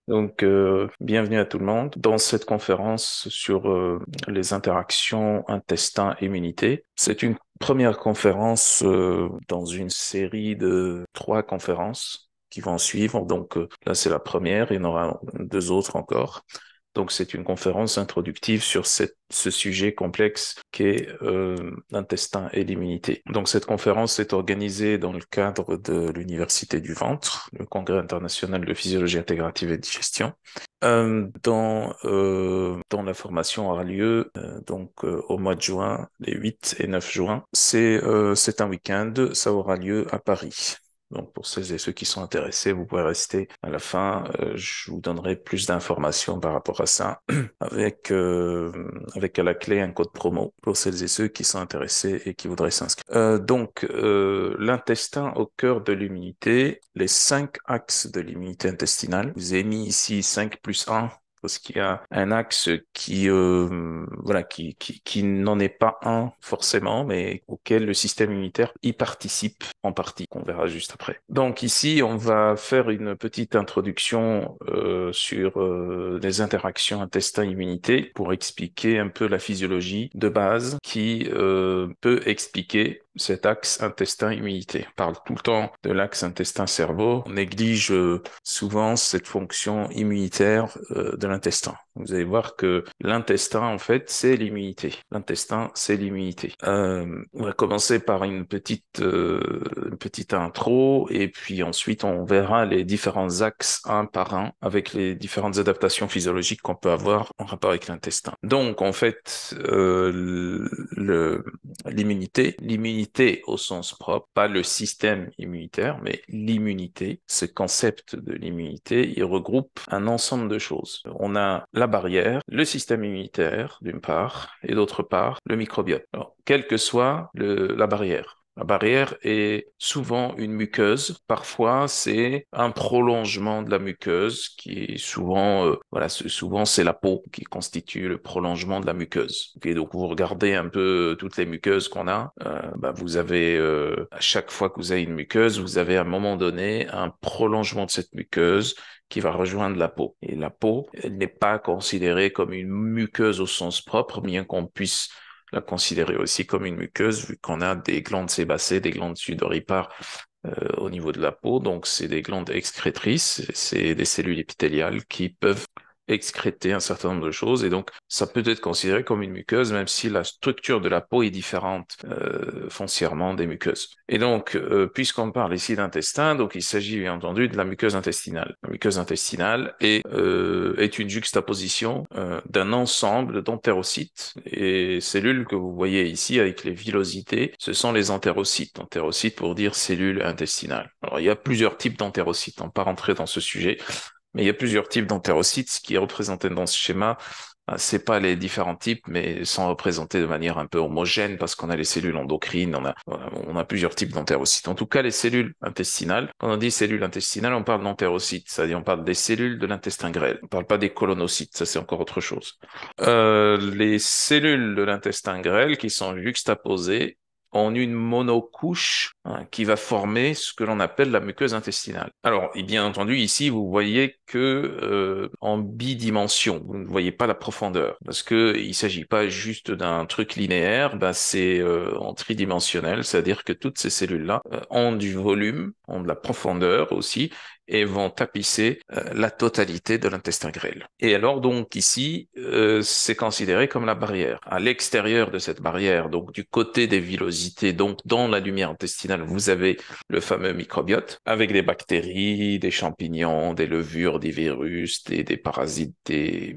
Bienvenue à tout le monde dans cette conférence sur les interactions intestin-immunité. C'est une première conférence dans une série de 3 conférences qui vont suivre. Là, c'est la première, il y en aura 2 autres encore. Donc, c'est une conférence introductive sur ce sujet complexe qu'est l'intestin et l'immunité. Donc, cette conférence est organisée dans le cadre de l'Université du Ventre, le Congrès international de physiologie intégrative et digestion, dont la formation aura lieu au mois de juin, les 8 et 9 juin. C'est un week-end, ça aura lieu à Paris. Donc, pour celles et ceux qui sont intéressés, vous pouvez rester à la fin. Je vous donnerai plus d'informations par rapport à ça avec à la clé un code promo pour celles et ceux qui sont intéressés et qui voudraient s'inscrire. L'intestin au cœur de l'immunité, les 5 axes de l'immunité intestinale. Je vous ai mis ici 5+1 parce qu'il y a un axe qui n'en est pas un forcément, mais auquel le système immunitaire y participe en partie, qu'on verra juste après. Donc ici, on va faire une petite introduction sur les interactions intestin-immunité pour expliquer un peu la physiologie de base qui peut expliquer cet axe intestin-immunité. On parle tout le temps de l'axe intestin-cerveau. On néglige souvent cette fonction immunitaire de l'intestin. Vous allez voir que l'intestin, en fait, c'est l'immunité. L'intestin, c'est l'immunité. On va commencer par une petite intro et puis ensuite on verra les différents axes un par un avec les différentes adaptations physiologiques qu'on peut avoir en rapport avec l'intestin. Donc, en fait, l'immunité au sens propre, pas le système immunitaire, mais l'immunité, ce concept de l'immunité, il regroupe un ensemble de choses. On a la barrière, le système immunitaire, d'une part, et d'autre part, le microbiote. Alors, quelle que soit la barrière. La barrière est souvent une muqueuse. Parfois, c'est un prolongement de la muqueuse qui est souvent c'est la peau qui constitue le prolongement de la muqueuse. Okay, donc vous regardez un peu toutes les muqueuses qu'on a. Vous avez à chaque fois que vous avez une muqueuse, vous avez à un moment donné un prolongement de cette muqueuse qui va rejoindre la peau. Et la peau, elle n'est pas considérée comme une muqueuse au sens propre, bien qu'on puisse la considérer aussi comme une muqueuse, vu qu'on a des glandes sébacées, des glandes sudoripares au niveau de la peau. Donc, c'est des glandes excrétrices, c'est des cellules épithéliales qui peuvent excréter un certain nombre de choses et donc ça peut être considéré comme une muqueuse même si la structure de la peau est différente foncièrement des muqueuses. Et donc puisqu'on parle ici d'intestin, donc il s'agit bien entendu de la muqueuse intestinale. La muqueuse intestinale est une juxtaposition d'un ensemble d'entérocytes et cellules que vous voyez ici avec les villosités, ce sont les entérocytes. Entérocytes pour dire cellules intestinales. Alors il y a plusieurs types d'entérocytes, on ne va pas rentrer dans ce sujet. Mais il y a plusieurs types d'entérocytes. Ce qui est représenté dans ce schéma, c'est pas les différents types, mais sont représentés de manière un peu homogène parce qu'on a les cellules endocrines, on a plusieurs types d'entérocytes. En tout cas, les cellules intestinales, quand on dit cellules intestinales, on parle d'entérocytes, c'est-à-dire on parle des cellules de l'intestin grêle. On parle pas des colonocytes, ça c'est encore autre chose. Les cellules de l'intestin grêle qui sont juxtaposées en une monocouche qui va former ce que l'on appelle la muqueuse intestinale. Alors, et bien entendu, ici, vous voyez que en bidimension, vous ne voyez pas la profondeur, parce que il s'agit pas juste d'un truc linéaire, c'est en tridimensionnel, c'est-à-dire que toutes ces cellules-là ont du volume, ont de la profondeur aussi, et vont tapisser la totalité de l'intestin grêle. Et alors donc ici, c'est considéré comme la barrière. À l'extérieur de cette barrière, donc du côté des villosités, donc dans la lumière intestinale, vous avez le fameux microbiote avec des bactéries, des champignons, des levures, des virus, des parasites, des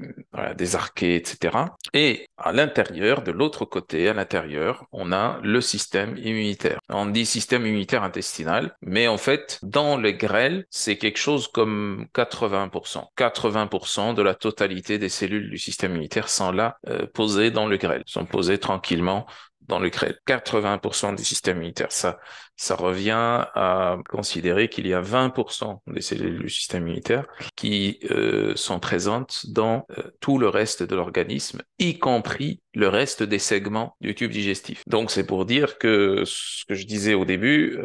archées, etc. Et à l'intérieur, de l'autre côté, à l'intérieur, on a le système immunitaire. On dit système immunitaire intestinal, mais en fait, dans le grêle, c'est quelque chose comme 80%. 80% de la totalité des cellules du système immunitaire sont là, posées dans le grêle, sont posées tranquillement dans le grêle. 80% du système immunitaire. Ça revient à considérer qu'il y a 20% des cellules du système immunitaire qui sont présentes dans tout le reste de l'organisme, y compris le reste des segments du tube digestif. Donc c'est pour dire que ce que je disais au début,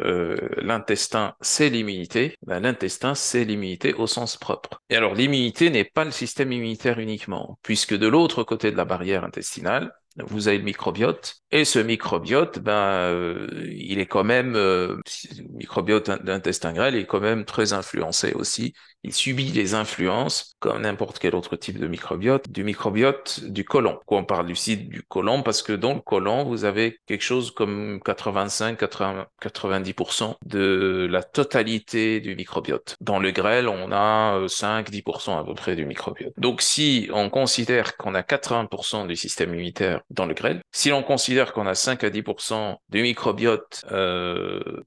l'intestin c'est l'immunité, ben, l'intestin c'est l'immunité au sens propre. Et alors l'immunité n'est pas le système immunitaire uniquement, puisque de l'autre côté de la barrière intestinale, vous avez le microbiote, et ce microbiote, il est quand même, le microbiote d'intestin grêle est quand même très influencé aussi. Il subit les influences, comme n'importe quel autre type de microbiote, du microbiote du côlon. On parle ici du côlon parce que dans le côlon, vous avez quelque chose comme 85-90% de la totalité du microbiote. Dans le grêle, on a 5-10% à peu près du microbiote. Donc si on considère qu'on a 80% du système immunitaire dans le grêle, si l'on considère qu'on a 5 à 10% du microbiote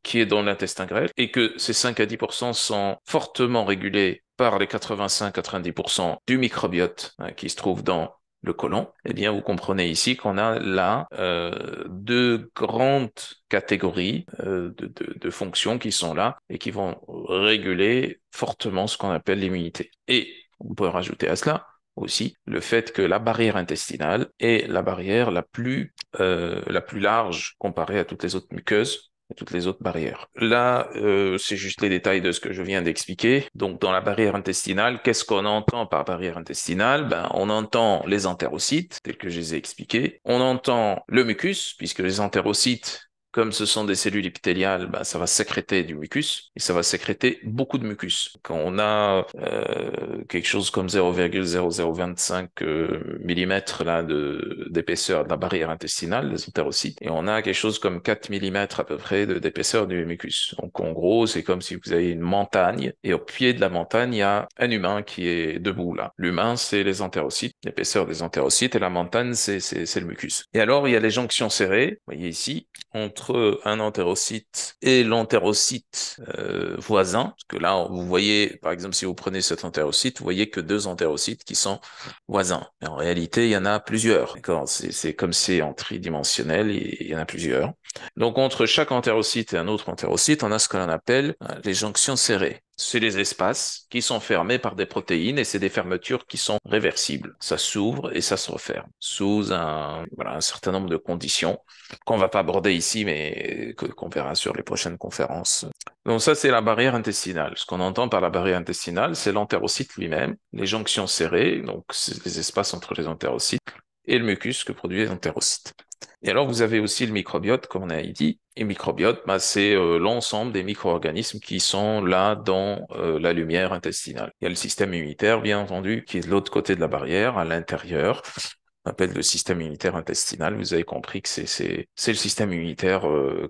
qui est dans l'intestin grêle et que ces 5 à 10% sont fortement régulés par les 85-90% du microbiote qui se trouve dans le côlon, eh bien, vous comprenez ici qu'on a là deux grandes catégories de fonctions qui sont là et qui vont réguler fortement ce qu'on appelle l'immunité. Et on peut rajouter à cela aussi le fait que la barrière intestinale est la barrière la plus large comparée à toutes les autres muqueuses et toutes les autres barrières. Là, c'est juste les détails de ce que je viens d'expliquer. Donc, dans la barrière intestinale, qu'est-ce qu'on entend par barrière intestinale? Ben, on entend les entérocytes, tels que je les ai expliqués. On entend le mucus, puisque les entérocytes, comme ce sont des cellules épithéliales, ben, ça va sécréter du mucus et ça va sécréter beaucoup de mucus. Quand on a quelque chose comme 0,0025 mm là d'épaisseur de la barrière intestinale des entérocytes et on a quelque chose comme 4 mm à peu près d'épaisseur du mucus. Donc en gros, c'est comme si vous avez une montagne et au pied de la montagne, il y a un humain qui est debout là. L'humain, c'est les entérocytes, l'épaisseur des entérocytes et la montagne, c'est le mucus. Et alors, il y a les jonctions serrées, vous voyez ici, entre un entérocyte et l'entérocyte voisin, parce que là, vous voyez, par exemple, si vous prenez cet entérocyte, vous voyez que deux entérocytes qui sont voisins. Mais en réalité, il y en a plusieurs. D'accord? C'est comme c'est en tridimensionnel, il y en a plusieurs. Donc, entre chaque entérocyte et un autre entérocyte, on a ce que l'on appelle les jonctions serrées. C'est les espaces qui sont fermés par des protéines et c'est des fermetures qui sont réversibles. Ça s'ouvre et ça se referme sous un certain nombre de conditions qu'on va pas aborder ici, mais qu'on verra sur les prochaines conférences. Donc ça, c'est la barrière intestinale. Ce qu'on entend par la barrière intestinale, c'est l'entérocyte lui-même, les jonctions serrées, donc c'est les espaces entre les entérocytes, et le mucus que produisent les entérocytes. Et alors, vous avez aussi le microbiote, comme on a dit. Et le microbiote, c'est l'ensemble des micro-organismes qui sont là dans la lumière intestinale. Il y a le système immunitaire, bien entendu, qui est de l'autre côté de la barrière, à l'intérieur. On appelle le système immunitaire intestinal. Vous avez compris que c'est le système immunitaire,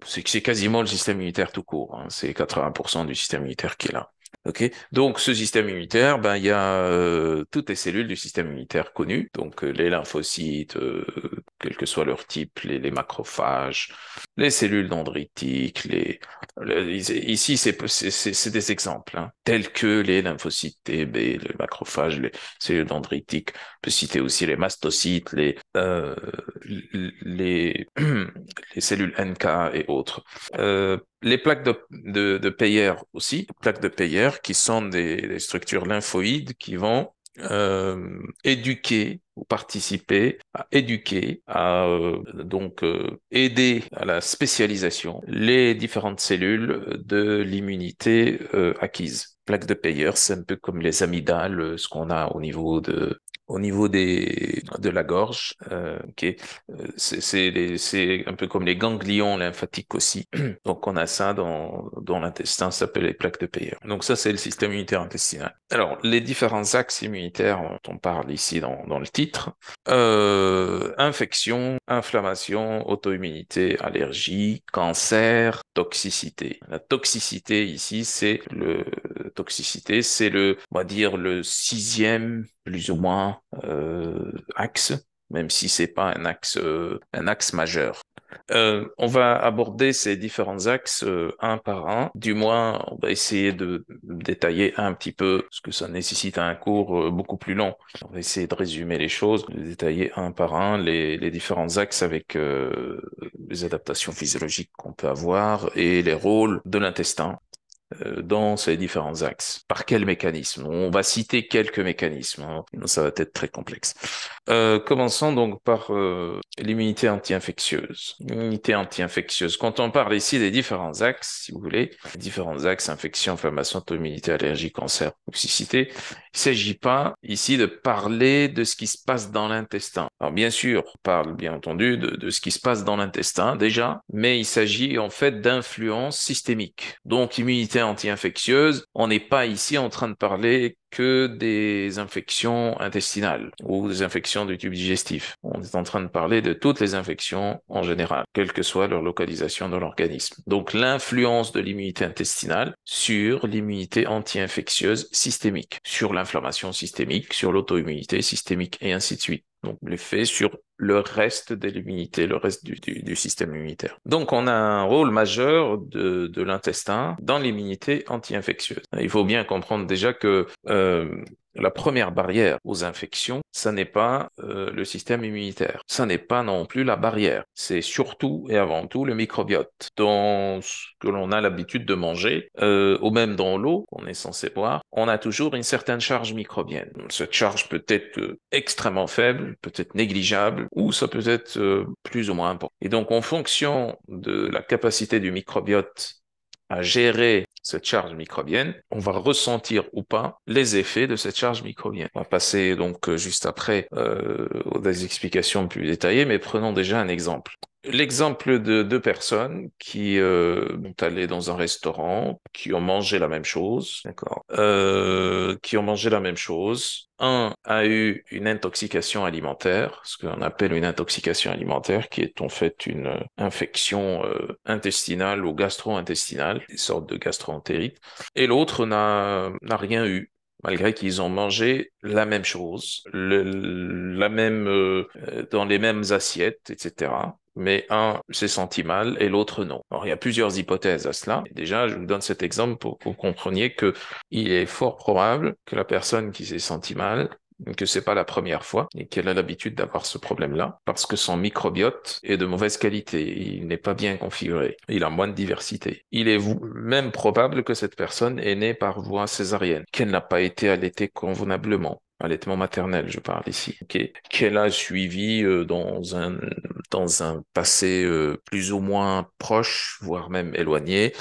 c'est quasiment le système immunitaire tout court. Hein. C'est 80% du système immunitaire qui est là. Ok, donc ce système immunitaire, il y a toutes les cellules du système immunitaire connues, donc les lymphocytes, quel que soit leur type, les macrophages, les cellules dendritiques, ici c'est des exemples, hein, tels que les lymphocytes T, B, les macrophages, les cellules dendritiques. On peut citer aussi les mastocytes, les les cellules NK et autres. Les plaques de Peyer aussi, plaques de Peyer qui sont des structures lymphoïdes qui vont éduquer ou participer à éduquer, à aider à la spécialisation les différentes cellules de l'immunité acquise. Plaques de Peyer, c'est un peu comme les amygdales, ce qu'on a au niveau de la gorge, okay. C'est un peu comme les ganglions lymphatiques aussi. Donc on a ça dans l'intestin, ça s'appelle les plaques de Peyer. Donc ça c'est le système immunitaire intestinal. Alors les différents axes immunitaires dont on parle ici dans le titre, infection, inflammation, auto-immunité, allergie, cancer, toxicité. La toxicité ici on va dire le sixième plus ou moins axe, même si c'est pas un axe majeur. On va aborder ces différents axes un par un. Du moins, on va essayer de détailler un petit peu, parce que ça nécessite un cours beaucoup plus long. On va essayer de résumer les choses, de détailler un par un les différents axes avec les adaptations physiologiques qu'on peut avoir et les rôles de l'intestin dans ces différents axes. Par quel mécanisme? On va citer quelques mécanismes, hein, sinon ça va être très complexe. Commençons donc par l'immunité anti-infectieuse. L'immunité anti-infectieuse. Quand on parle ici des différents axes, si vous voulez, les différents axes, infection, inflammation, auto-immunité, allergie, cancer, toxicité, il ne s'agit pas ici de parler de ce qui se passe dans l'intestin. Alors bien sûr, on parle bien entendu de ce qui se passe dans l'intestin déjà, mais il s'agit en fait d'influence systémique. Donc immunité anti-infectieuse, on n'est pas ici en train de parler que des infections intestinales ou des infections du tube digestif. On est en train de parler de toutes les infections en général, quelle que soit leur localisation dans l'organisme. Donc l'influence de l'immunité intestinale sur l'immunité anti-infectieuse systémique, sur l'inflammation systémique, sur l'auto-immunité systémique et ainsi de suite. Donc l'effet sur le reste de l'immunité, le reste du système immunitaire. Donc on a un rôle majeur de l'intestin dans l'immunité anti-infectieuse. Il faut bien comprendre déjà que la première barrière aux infections, ça n'est pas le système immunitaire. Ça n'est pas non plus la barrière. C'est surtout et avant tout le microbiote. Dans ce que l'on a l'habitude de manger, ou même dans l'eau qu'on est censé boire, on a toujours une certaine charge microbienne. Cette charge peut être extrêmement faible, peut être négligeable, ou ça peut être plus ou moins important. Et donc, en fonction de la capacité du microbiote à gérer cette charge microbienne, on va ressentir ou pas les effets de cette charge microbienne. On va passer donc juste après aux des explications plus détaillées, mais prenons déjà un exemple. L'exemple de deux personnes qui sont allées dans un restaurant, qui ont mangé la même chose, d'accord, qui ont mangé la même chose. Un a eu une intoxication alimentaire, ce qu'on appelle une intoxication alimentaire, qui est en fait une infection intestinale ou gastro-intestinale, une sorte de gastro-entérite, et l'autre n'a rien eu, malgré qu'ils ont mangé la même chose, la même dans les mêmes assiettes, etc. Mais un s'est senti mal et l'autre non. Alors, il y a plusieurs hypothèses à cela. Déjà, je vous donne cet exemple pour que vous compreniez que il est fort probable que la personne qui s'est sentie mal, que c'est pas la première fois et qu'elle a l'habitude d'avoir ce problème-là parce que son microbiote est de mauvaise qualité, il n'est pas bien configuré, il a moins de diversité. Il est même probable que cette personne est née par voie césarienne, qu'elle n'a pas été allaitée convenablement. Allaitement maternel, je parle ici, okay. Qu'elle a suivi dans un passé plus ou moins proche, voire même éloigné,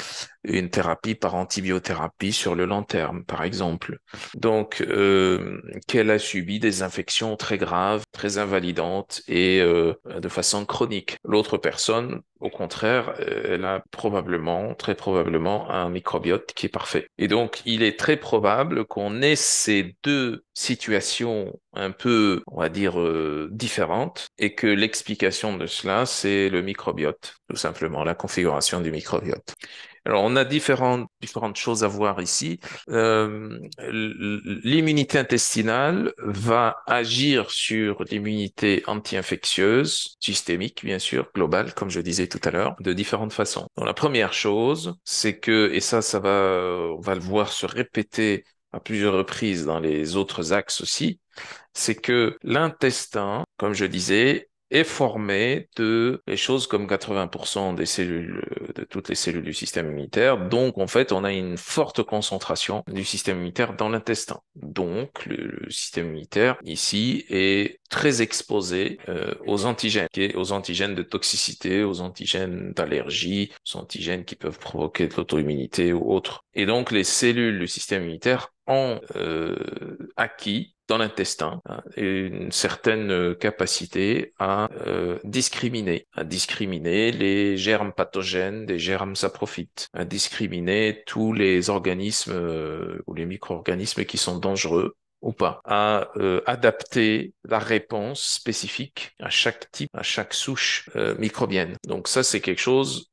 une thérapie par antibiothérapie sur le long terme, par exemple. Donc, qu'elle a subi des infections très graves, très invalidantes et de façon chronique. L'autre personne, au contraire, elle a probablement, très probablement, un microbiote qui est parfait. Et donc, il est très probable qu'on ait ces deux situations un peu, on va dire, différentes et que l'explication de cela, c'est le microbiote, tout simplement, la configuration du microbiote. Alors, on a différentes choses à voir ici. L'immunité intestinale va agir sur l'immunité anti-infectieuse, systémique, bien sûr, globale, comme je disais tout à l'heure, de différentes façons. Donc, la première chose, c'est que, et ça on va le voir se répéter à plusieurs reprises dans les autres axes aussi, c'est que l'intestin, comme je disais, est formé de les choses comme 80% des cellules, de toutes les cellules du système immunitaire. Donc, en fait, on a une forte concentration du système immunitaire dans l'intestin. Donc, le système immunitaire, ici, est très exposé aux antigènes, aux antigènes de toxicité, aux antigènes d'allergie, aux antigènes qui peuvent provoquer de l'auto-immunité ou autres. Et donc, les cellules du système immunitaire ont acquis dans l'intestin une certaine capacité à discriminer les germes pathogènes des germes saprophytes, à discriminer tous les organismes ou les micro-organismes qui sont dangereux ou pas, à adapter la réponse spécifique à chaque type, à chaque souche microbienne. Donc ça, c'est quelque chose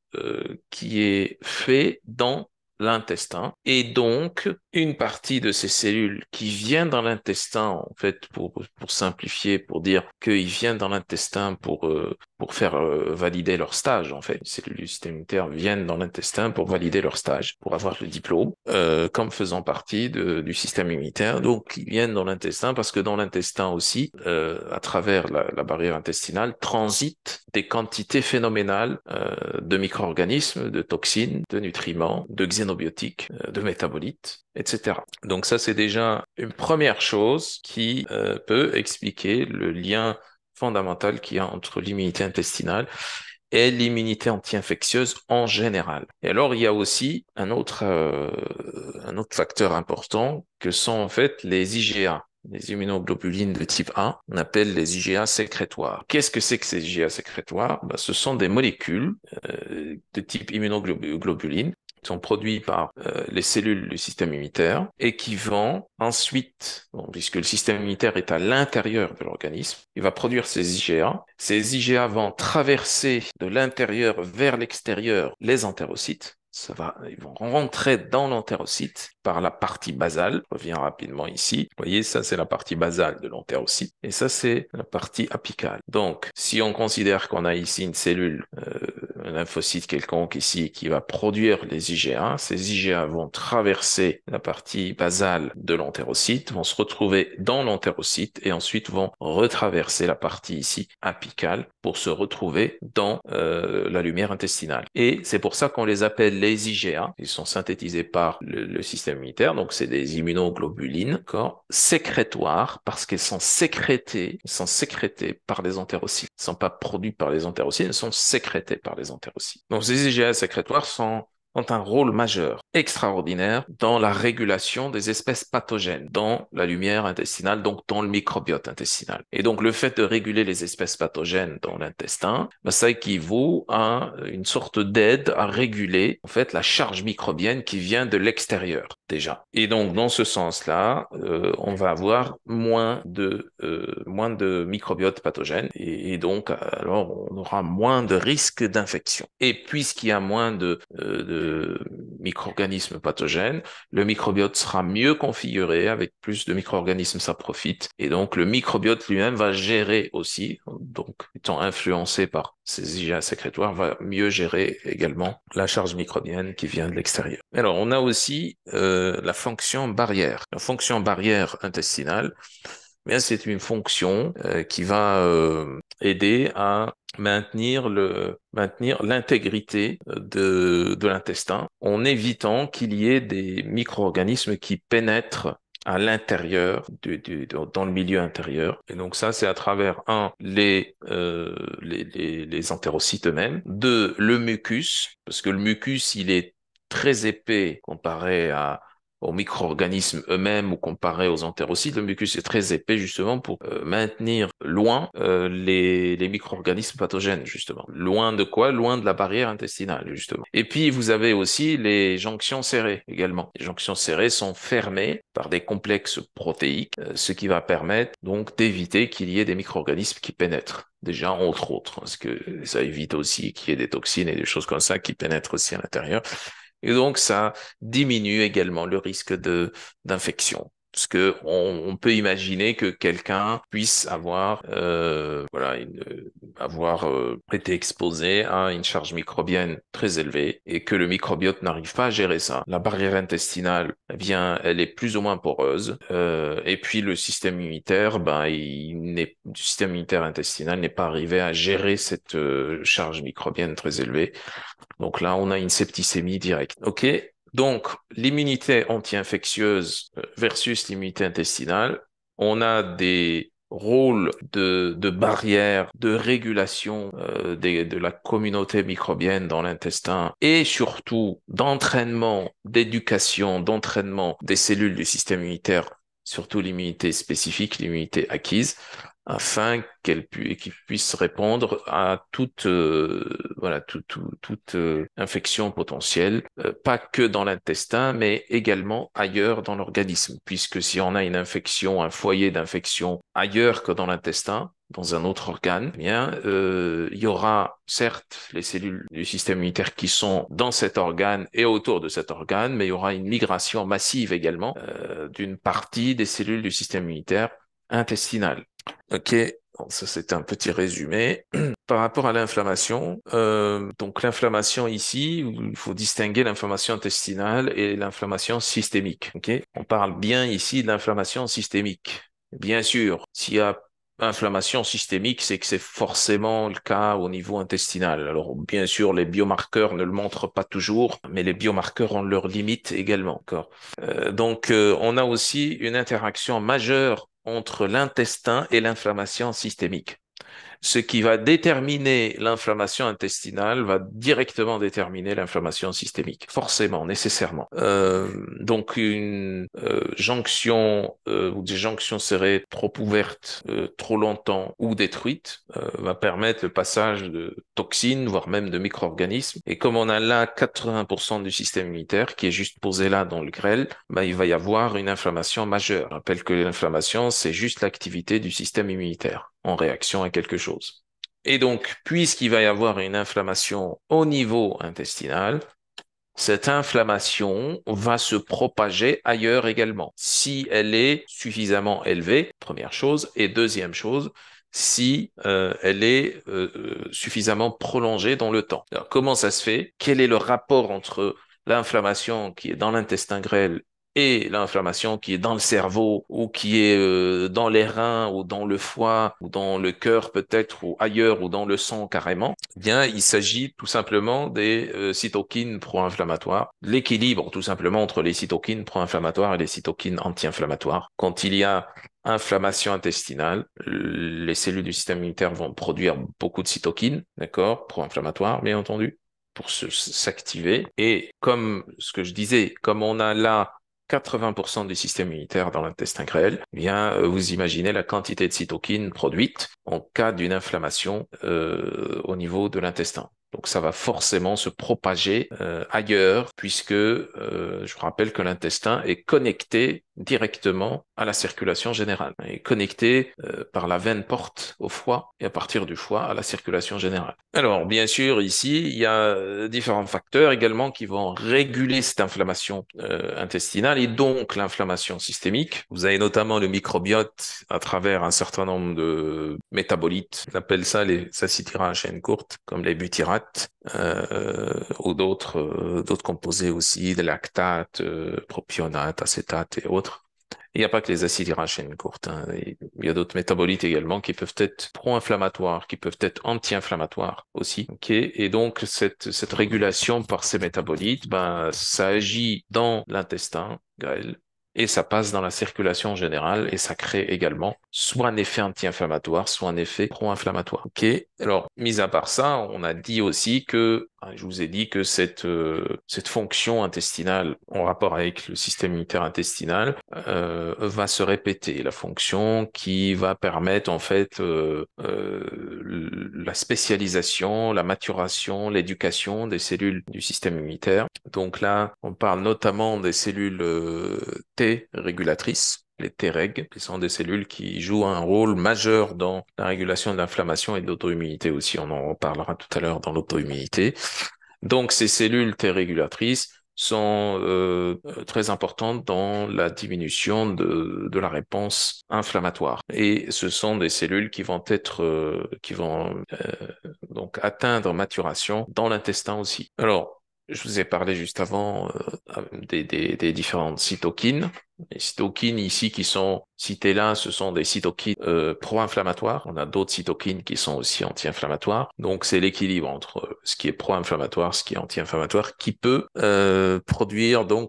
qui est fait dans l'intestin. Et donc, une partie de ces cellules qui vient dans l'intestin, en fait, pour simplifier, pour dire qu'ils viennent dans l'intestin pour faire valider leur stage, en fait. Les cellules du système immunitaire viennent dans l'intestin pour valider leur stage, pour avoir le diplôme, comme faisant partie du système immunitaire. Donc, ils viennent dans l'intestin parce que dans l'intestin aussi, à travers la barrière intestinale, transitent des quantités phénoménales de micro-organismes, de toxines, de nutriments, de xénobiotiques, de métabolites, etc. Donc ça, c'est déjà une première chose qui peut expliquer le lien fondamental qu'il y a entre l'immunité intestinale et l'immunité anti-infectieuse en général. Et alors, il y a aussi un autre facteur important que sont en fait les IgA. Les immunoglobulines de type A, on appelle les IgA sécrétoires. Qu'est-ce que c'est que ces IgA sécrétoires? Ben, ce sont des molécules de type immunoglobuline qui sont produits par les cellules du système immunitaire et qui vont ensuite, bon, puisque le système immunitaire est à l'intérieur de l'organisme, il va produire ces IgA. Ces IgA vont traverser de l'intérieur vers l'extérieur les entérocytes. Ils vont rentrer dans l'entérocyte par la partie basale. Je reviens rapidement ici. Vous voyez, ça, c'est la partie basale de l'entérocyte. Et ça, c'est la partie apicale. Donc, si on considère qu'on a ici une cellule, un lymphocyte quelconque ici, qui va produire les IgA, ces IgA vont traverser la partie basale de l'entérocyte, vont se retrouver dans l'entérocyte et ensuite vont retraverser la partie ici apicale pour se retrouver dans la lumière intestinale. Et c'est pour ça qu'on les appelle les IgA. Ils sont synthétisés par le système immunitaire, donc c'est des immunoglobulines, sécrétoires, parce qu'elles sont sécrétées par les entérocytes. Elles ne sont pas produites par les entérocytes, elles sont sécrétées par les entérocytes. Donc ces IgA sécrétoires ont un rôle majeur, extraordinaire, dans la régulation des espèces pathogènes, dans la lumière intestinale, donc dans le microbiote intestinal. Et donc, le fait de réguler les espèces pathogènes dans l'intestin, ça équivaut à une sorte d'aide à réguler, en fait, la charge microbienne qui vient de l'extérieur, déjà. Et donc, dans ce sens-là, on va avoir moins de microbiote pathogène, et donc, alors, on aura moins de risques d'infection. Et puisqu'il y a moins de micro-organismes pathogènes, le microbiote sera mieux configuré avec plus de micro-organismes saprophytes et donc le microbiote lui-même va gérer aussi, donc étant influencé par ces IgA sécrétoires, va mieux gérer également la charge microbienne qui vient de l'extérieur. Alors on a aussi la fonction barrière. La fonction barrière intestinale, bien, c'est une fonction qui va aider à maintenir l'intégrité de l'intestin en évitant qu'il y ait des micro-organismes qui pénètrent à l'intérieur dans le milieu intérieur. Et donc ça, c'est à travers les entérocytes eux-mêmes, deux, le mucus, parce que le mucus, il est très épais comparé aux micro-organismes eux-mêmes ou comparé aux entérocytes. Le mucus est très épais justement pour maintenir loin les micro-organismes pathogènes justement. Loin de quoi? Loin de la barrière intestinale justement. Et puis vous avez aussi les jonctions serrées également. Les jonctions serrées sont fermées par des complexes protéiques, ce qui va permettre donc d'éviter qu'il y ait des micro-organismes qui pénètrent. Déjà, entre autres, parce que ça évite aussi qu'il y ait des toxines et des choses comme ça qui pénètrent aussi à l'intérieur. Et donc, ça diminue également le risque d'infection. Parce que on peut imaginer que quelqu'un puisse avoir été exposé à une charge microbienne très élevée et que le microbiote n'arrive pas à gérer ça. La barrière intestinale, eh bien, elle est plus ou moins poreuse. Et puis le système immunitaire, le système immunitaire intestinal n'est pas arrivé à gérer cette charge microbienne très élevée. Donc là, on a une septicémie directe. OK? Donc, l'immunité anti-infectieuse versus l'immunité intestinale, on a des rôles de barrière, de régulation de la communauté microbienne dans l'intestin et surtout d'entraînement, d'éducation, d'entraînement des cellules du système immunitaire, surtout l'immunité spécifique, l'immunité acquise, afin qu'ils puissent répondre à toute infection potentielle, pas que dans l'intestin, mais également ailleurs dans l'organisme, puisque si on a une infection, un foyer d'infection ailleurs que dans l'intestin, dans un autre organe, eh bien, il y aura certes les cellules du système immunitaire qui sont dans cet organe et autour de cet organe, mais il y aura une migration massive également d'une partie des cellules du système immunitaire intestinal. Ok, bon, ça c'est un petit résumé. Par rapport à l'inflammation, donc l'inflammation ici, il faut distinguer l'inflammation intestinale et l'inflammation systémique. Ok, on parle bien ici de l'inflammation systémique. Bien sûr, s'il y a inflammation systémique, c'est que c'est forcément le cas au niveau intestinal. Alors, bien sûr, les biomarqueurs ne le montrent pas toujours, mais les biomarqueurs ont leurs limites également. D'accord. Donc, on a aussi une interaction majeure entre l'intestin et l'inflammation systémique. Ce qui va déterminer l'inflammation intestinale va directement déterminer l'inflammation systémique, forcément, nécessairement. Donc une jonction ou des jonctions serrées trop ouvertes trop longtemps ou détruites va permettre le passage de toxines, voire même de micro-organismes. Et comme on a là 80% du système immunitaire qui est juste posé là dans le grêle, ben, il va y avoir une inflammation majeure. Je rappelle que l'inflammation, c'est juste l'activité du système immunitaire en réaction à quelque chose. Et donc, puisqu'il va y avoir une inflammation au niveau intestinal, cette inflammation va se propager ailleurs également, si elle est suffisamment élevée, première chose, et deuxième chose, si elle est suffisamment prolongée dans le temps. Alors, comment ça se fait? Quel est le rapport entre l'inflammation qui est dans l'intestin grêle et l'inflammation qui est dans le cerveau ou qui est dans les reins ou dans le foie ou dans le cœur peut-être ou ailleurs ou dans le sang carrément? Eh bien, il s'agit tout simplement des cytokines pro-inflammatoires, l'équilibre tout simplement entre les cytokines pro-inflammatoires et les cytokines anti-inflammatoires. Quand il y a inflammation intestinale, les cellules du système immunitaire vont produire beaucoup de cytokines, d'accord, pro-inflammatoires, bien entendu, pour s'activer. Et comme ce que je disais, comme on a là 80% du système immunitaire dans l'intestin grêle, eh bien, vous imaginez la quantité de cytokines produites en cas d'une inflammation au niveau de l'intestin. Donc ça va forcément se propager ailleurs, puisque je vous rappelle que l'intestin est connecté directement à la circulation générale. Il est connecté par la veine porte au foie et à partir du foie à la circulation générale. Alors bien sûr ici il y a différents facteurs également qui vont réguler cette inflammation intestinale et donc l'inflammation systémique. Vous avez notamment le microbiote à travers un certain nombre de métabolites. On appelle ça les acides à chaîne courte, comme les butyrates ou d'autres composés aussi, des lactates, propionates, acétates et autres. Il n'y a pas que les acides gras à chaîne courte, hein. Il y a d'autres métabolites également qui peuvent être pro-inflammatoires, qui peuvent être anti-inflammatoires aussi. Ok. Et donc cette régulation par ces métabolites, ben ça agit dans l'intestin grêle et ça passe dans la circulation générale et ça crée également soit un effet anti-inflammatoire, soit un effet pro-inflammatoire. Ok. Alors, mis à part ça, on a dit aussi que, je vous ai dit que cette fonction intestinale en rapport avec le système immunitaire intestinal va se répéter. La fonction qui va permettre en fait la spécialisation, la maturation, l'éducation des cellules du système immunitaire. Donc là, on parle notamment des cellules T régulatrices, les Treg, qui sont des cellules qui jouent un rôle majeur dans la régulation de l'inflammation et de l'auto-immunité aussi. On en reparlera tout à l'heure dans l'auto-immunité. Donc, ces cellules T régulatrices sont très importantes dans la diminution de la réponse inflammatoire. Et ce sont des cellules qui vont donc atteindre maturation dans l'intestin aussi. Alors, je vous ai parlé juste avant des différentes cytokines. Les cytokines ici qui sont citées là, ce sont des cytokines pro-inflammatoires. On a d'autres cytokines qui sont aussi anti-inflammatoires. Donc c'est l'équilibre entre ce qui est pro-inflammatoire, ce qui est anti-inflammatoire, qui peut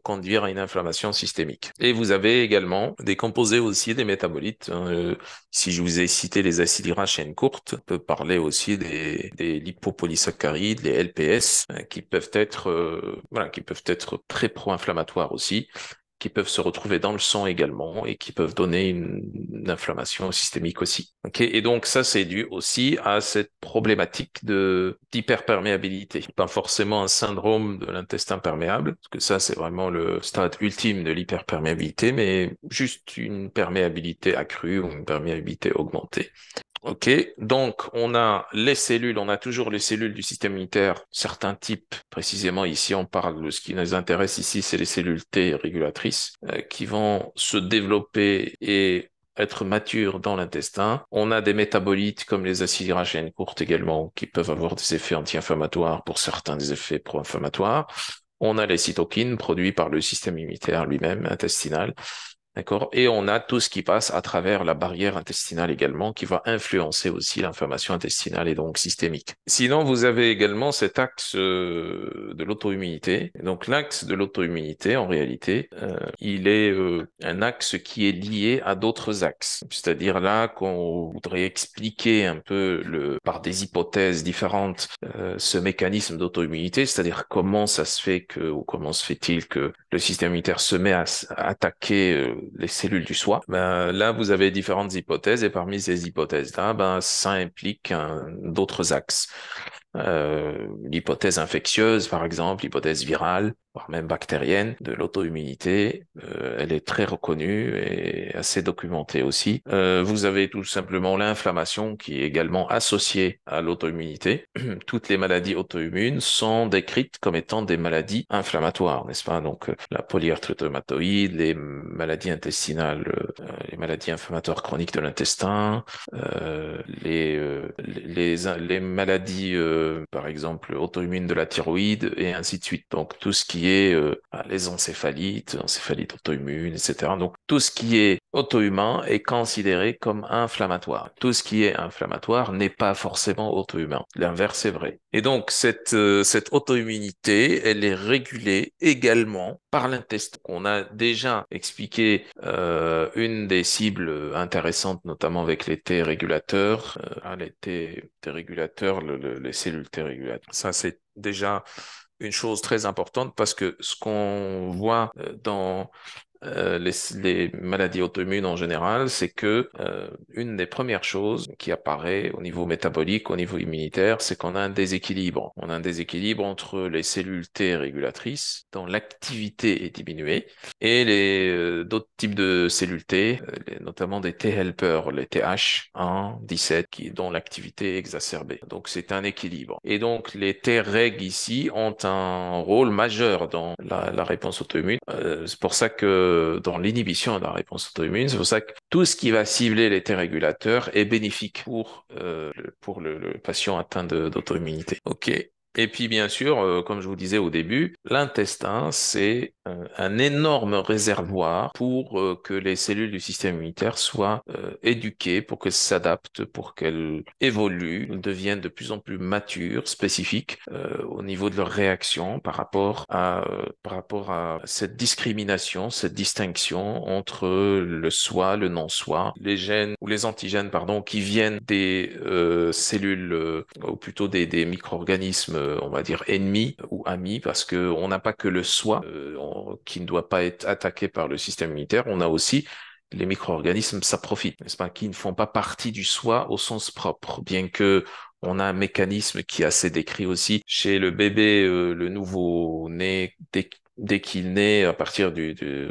conduire à une inflammation systémique. Et vous avez également des composés aussi des métabolites. Si je vous ai cité les acides gras à chaîne courte, on peut parler aussi des lipopolysaccharides, les LPS, qui peuvent être très pro-inflammatoires aussi, qui peuvent se retrouver dans le sang également et qui peuvent donner une inflammation systémique aussi. Ok. Et donc ça, c'est dû aussi à cette problématique d'hyperperméabilité. Pas forcément un syndrome de l'intestin perméable, parce que ça, c'est vraiment le stade ultime de l'hyperperméabilité, mais juste une perméabilité accrue ou une perméabilité augmentée. Ok, donc on a les cellules, on a toujours les cellules du système immunitaire, certains types, précisément ici on parle de ce qui nous intéresse ici, c'est les cellules T régulatrices qui vont se développer et être matures dans l'intestin. On a des métabolites comme les acides gras à chaîne courte également qui peuvent avoir des effets anti-inflammatoires, pour certains des effets pro-inflammatoires. On a les cytokines produits par le système immunitaire lui-même, intestinal. D'accord? Et on a tout ce qui passe à travers la barrière intestinale également, qui va influencer aussi l'inflammation intestinale et donc systémique. Sinon, vous avez également cet axe de l'auto-immunité. Et donc, l'axe de l'auto-immunité, en réalité, il est un axe qui est lié à d'autres axes. C'est-à-dire là qu'on voudrait expliquer un peu par des hypothèses différentes ce mécanisme d'auto-immunité, c'est-à-dire comment ça se fait que, ou comment se fait-il que le système immunitaire se met à attaquer les cellules du soi. Ben, là, vous avez différentes hypothèses et parmi ces hypothèses-là, ben, ça implique d'autres axes. L'hypothèse infectieuse, par exemple, l'hypothèse virale, voire même bactérienne de l'auto-immunité, elle est très reconnue et assez documentée aussi. Vous avez tout simplement l'inflammation qui est également associée à l'auto-immunité. Toutes les maladies auto-immunes sont décrites comme étant des maladies inflammatoires, n'est-ce pas? Donc, la polyarthrite rhumatoïde, les maladies intestinales, les maladies inflammatoires chroniques de l'intestin, les maladies, par exemple, auto-immunes de la thyroïde et ainsi de suite. Donc, tout ce qui est les encéphalites, encéphalites auto-immunes, etc. Donc, tout ce qui est auto-humain est considéré comme inflammatoire. Tout ce qui est inflammatoire n'est pas forcément auto-humain. L'inverse est vrai. Et donc, cette auto-immunité, elle est régulée également par l'intestin. On a déjà expliqué une des cibles intéressantes, notamment avec les T régulateurs, les T régulateurs, les cellules T régulateurs. Ça, c'est déjà une chose très importante parce que ce qu'on voit dans les maladies auto-immunes en général, c'est que une des premières choses qui apparaît au niveau métabolique, au niveau immunitaire, c'est qu'on a un déséquilibre. On a un déséquilibre entre les cellules T régulatrices, dont l'activité est diminuée, et les d'autres types de cellules T, notamment des T helpers, les TH1, 17, dont l'activité est exacerbée. Donc c'est un équilibre. Et donc les T reg ici ont un rôle majeur dans la réponse auto-immune. C'est pour ça que dans l'inhibition de la réponse auto-immune, c'est pour ça que tout ce qui va cibler les T régulateurs est bénéfique pour le patient atteint d'auto-immunité. OK. Et puis, bien sûr, comme je vous disais au début, l'intestin, c'est un énorme réservoir pour que les cellules du système immunitaire soient éduquées, pour qu'elles s'adaptent, pour qu'elles évoluent, deviennent de plus en plus matures, spécifiques au niveau de leur réaction par rapport à cette discrimination, cette distinction entre le soi, le non-soi, les gènes ou les antigènes, pardon, qui viennent des cellules ou plutôt des micro-organismes, on va dire ennemis ou amis, parce que on n'a pas que le soi qui ne doit pas être attaqué par le système immunitaire, on a aussi les micro-organismes saprophytes, n'est-ce pas, qui ne font pas partie du soi au sens propre, bien que on a un mécanisme qui est assez décrit aussi chez le bébé, le nouveau-né, dès qu'il naît, à partir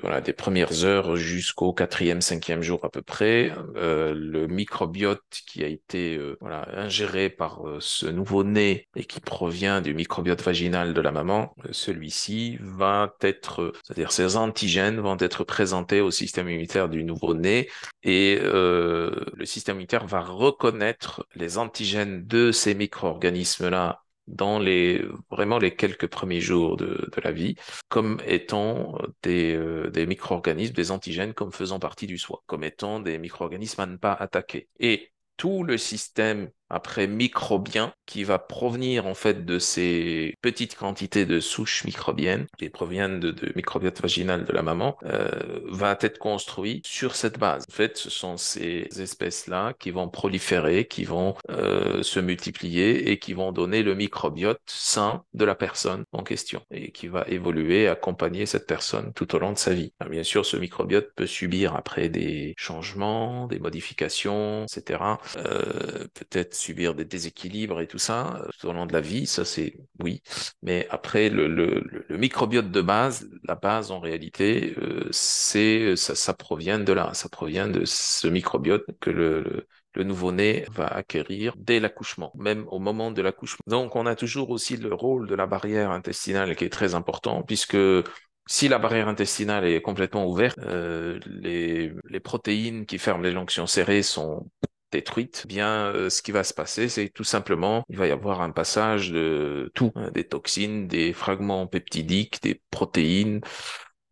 voilà, des premières heures jusqu'au quatrième, cinquième jour à peu près, le microbiote qui a été voilà, ingéré par ce nouveau-né et qui provient du microbiote vaginal de la maman, celui-ci va être, c'est-à-dire ces antigènes vont être présentés au système immunitaire du nouveau-né et le système immunitaire va reconnaître les antigènes de ces micro-organismes-là dans vraiment les quelques premiers jours de la vie, comme étant des micro-organismes, des antigènes, comme faisant partie du soi, comme étant des micro-organismes à ne pas attaquer. Et tout le système après microbien qui va provenir en fait de ces petites quantités de souches microbiennes qui proviennent de microbiote vaginal de la maman va être construit sur cette base. En fait, ce sont ces espèces-là qui vont proliférer, qui vont se multiplier et qui vont donner le microbiote sain de la personne en question et qui va évoluer, accompagner cette personne tout au long de sa vie. Alors, bien sûr, ce microbiote peut subir après des changements, des modifications, etc. Peut-être subir des déséquilibres et tout ça tout au long de la vie, ça c'est oui. Mais après, le microbiote de base, la base en réalité, ça provient de là, ça provient de ce microbiote que le nouveau-né va acquérir dès l'accouchement, même au moment de l'accouchement. Donc, on a toujours aussi le rôle de la barrière intestinale qui est très important, puisque si la barrière intestinale est complètement ouverte, les protéines qui ferment les jonctions serrées sont détruites, eh bien, ce qui va se passer, c'est tout simplement, il va y avoir un passage de tout, hein, des toxines, des fragments peptidiques, des protéines,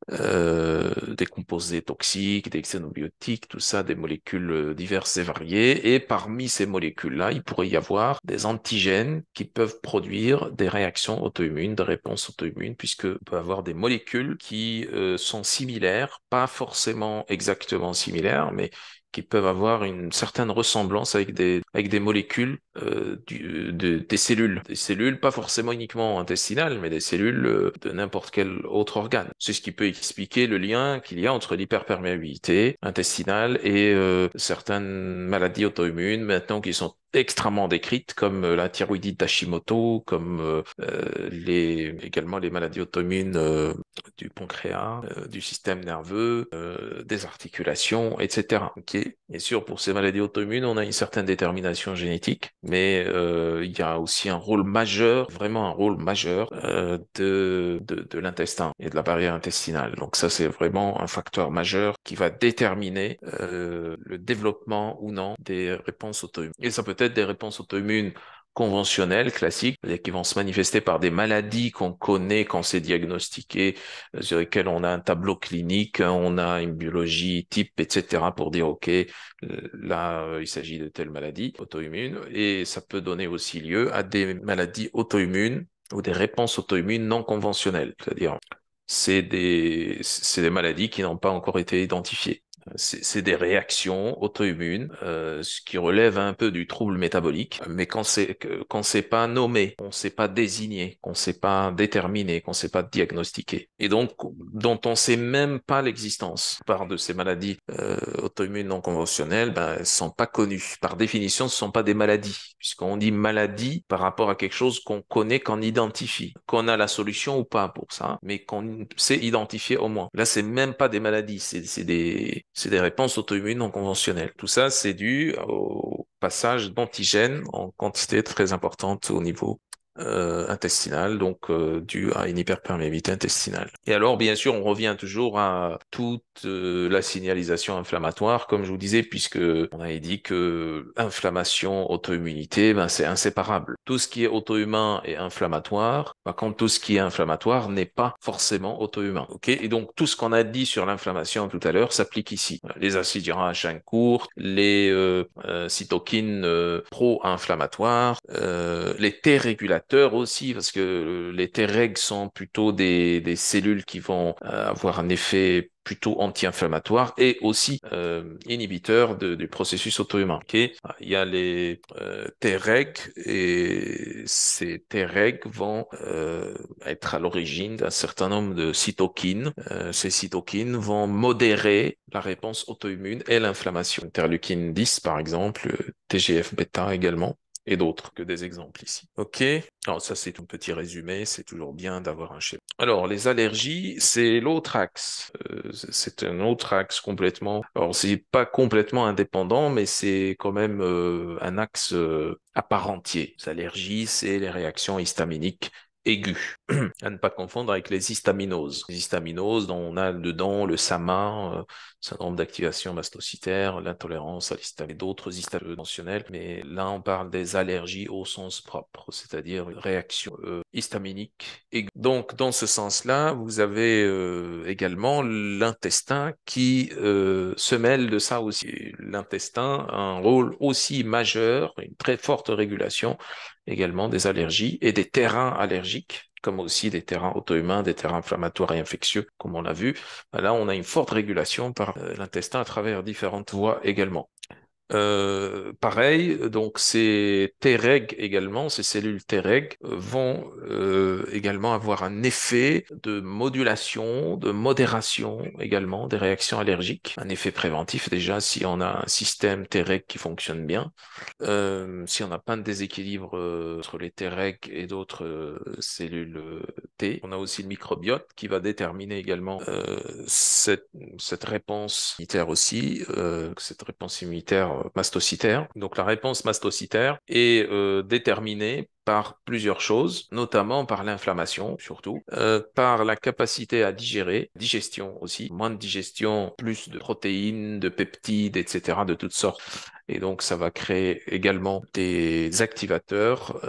des composés toxiques, des xénobiotiques, tout ça, des molécules diverses et variées. Et parmi ces molécules-là, il pourrait y avoir des antigènes qui peuvent produire des réactions auto-immunes, des réponses auto-immunes, puisque on peut avoir des molécules qui sont similaires, pas forcément exactement similaires, mais qui peuvent avoir une certaine ressemblance avec des molécules des cellules pas forcément uniquement intestinales, mais des cellules de n'importe quel autre organe. C'est ce qui peut expliquer le lien qu'il y a entre l'hyperperméabilité intestinale et certaines maladies auto-immunes maintenant qui sont extrêmement décrites comme la thyroïdite d'Hashimoto, comme également les maladies auto-immunes du pancréas, du système nerveux, des articulations, etc. Ok. Bien sûr, pour ces maladies auto-immunes, on a une certaine détermination génétique, mais il y a aussi un rôle majeur, vraiment un rôle majeur de l'intestin et de la barrière intestinale. Donc ça, c'est vraiment un facteur majeur qui va déterminer le développement ou non des réponses auto-immunes. Et ça peut être des réponses auto-immunes conventionnelles, classiques, c'est-à-dire qui vont se manifester par des maladies qu'on connaît, qu'on sait diagnostiquer, sur lesquelles on a un tableau clinique, hein, on a une biologie type, etc. pour dire, OK, là, il s'agit de telle maladie auto-immune, et ça peut donner aussi lieu à des maladies auto-immunes ou des réponses auto-immunes non conventionnelles, c'est-à-dire c'est des maladies qui n'ont pas encore été identifiées. C'est des réactions auto-immunes, ce qui relève un peu du trouble métabolique, mais quand c'est pas nommé, qu'on sait pas désigné, qu'on sait pas déterminé, qu'on sait pas diagnostiqué, et donc dont on sait même pas l'existence. Par de ces maladies auto-immunes non conventionnelles, ben elles sont pas connues. Par définition, ce sont pas des maladies, puisqu'on dit maladie par rapport à quelque chose qu'on connaît, qu'on identifie, qu'on a la solution ou pas pour ça, mais qu'on sait identifier au moins. Là, c'est même pas des maladies, c'est des réponses auto-immunes non conventionnelles. Tout ça, c'est dû au passage d'antigènes en quantité très importante au niveau intestinal, donc dû à une hyperperméabilité intestinale. Et alors, bien sûr, on revient toujours à toute la signalisation inflammatoire, comme je vous disais, puisque on avait dit que inflammation, auto-immunité, ben c'est inséparable. Tout ce qui est auto-humain est inflammatoire, par contre, tout ce qui est inflammatoire n'est pas forcément auto-humain. Ok. Et donc, tout ce qu'on a dit sur l'inflammation tout à l'heure s'applique ici. Les acides gras à chaîne courte, les cytokines pro-inflammatoires, les T régulateurs aussi, parce que les Treg sont plutôt des cellules qui vont avoir un effet plutôt anti-inflammatoire et aussi inhibiteur du processus auto-immun. Okay. Il y a les Treg et ces Treg vont être à l'origine d'un certain nombre de cytokines. Ces cytokines vont modérer la réponse auto-immune et l'inflammation. Interleukine 10 par exemple, TGF-bêta également, et d'autres que des exemples ici. OK? Alors ça, c'est un petit résumé, c'est toujours bien d'avoir un schéma. Alors, les allergies, c'est l'autre axe. C'est un autre axe complètement. Alors, c'est pas complètement indépendant, mais c'est quand même un axe à part entière. Les allergies, c'est les réactions histaminiques aiguës, à ne pas confondre avec les histaminoses. Les histaminoses, dont on a dedans le SAMA, syndrome d'activation mastocytaire, l'intolérance à l'histamine et d'autres histamines mentionnels. Mais là, on parle des allergies au sens propre, c'est-à-dire une réaction histaminique aiguë. Donc, dans ce sens-là, vous avez également l'intestin qui se mêle de ça aussi. L'intestin a un rôle aussi majeur, une très forte régulation également des allergies et des terrains allergiques, comme aussi des terrains auto-immuns, des terrains inflammatoires et infectieux, comme on l'a vu. Là, on a une forte régulation par l'intestin à travers différentes voies également. Pareil, donc ces Treg également, ces cellules Treg vont également avoir un effet de modulation, de modération également des réactions allergiques. Un effet préventif déjà si on a un système Treg qui fonctionne bien. Si on n'a pas de déséquilibre entre les Treg et d'autres cellules T, on a aussi le microbiote qui va déterminer également cette réponse immunitaire aussi, cette réponse immunitaire mastocytaire. Donc la réponse mastocytaire est déterminée par plusieurs choses, notamment par l'inflammation, surtout, par la capacité à digérer, digestion aussi, moins de digestion, plus de protéines, de peptides, etc., de toutes sortes. Et donc, ça va créer également des activateurs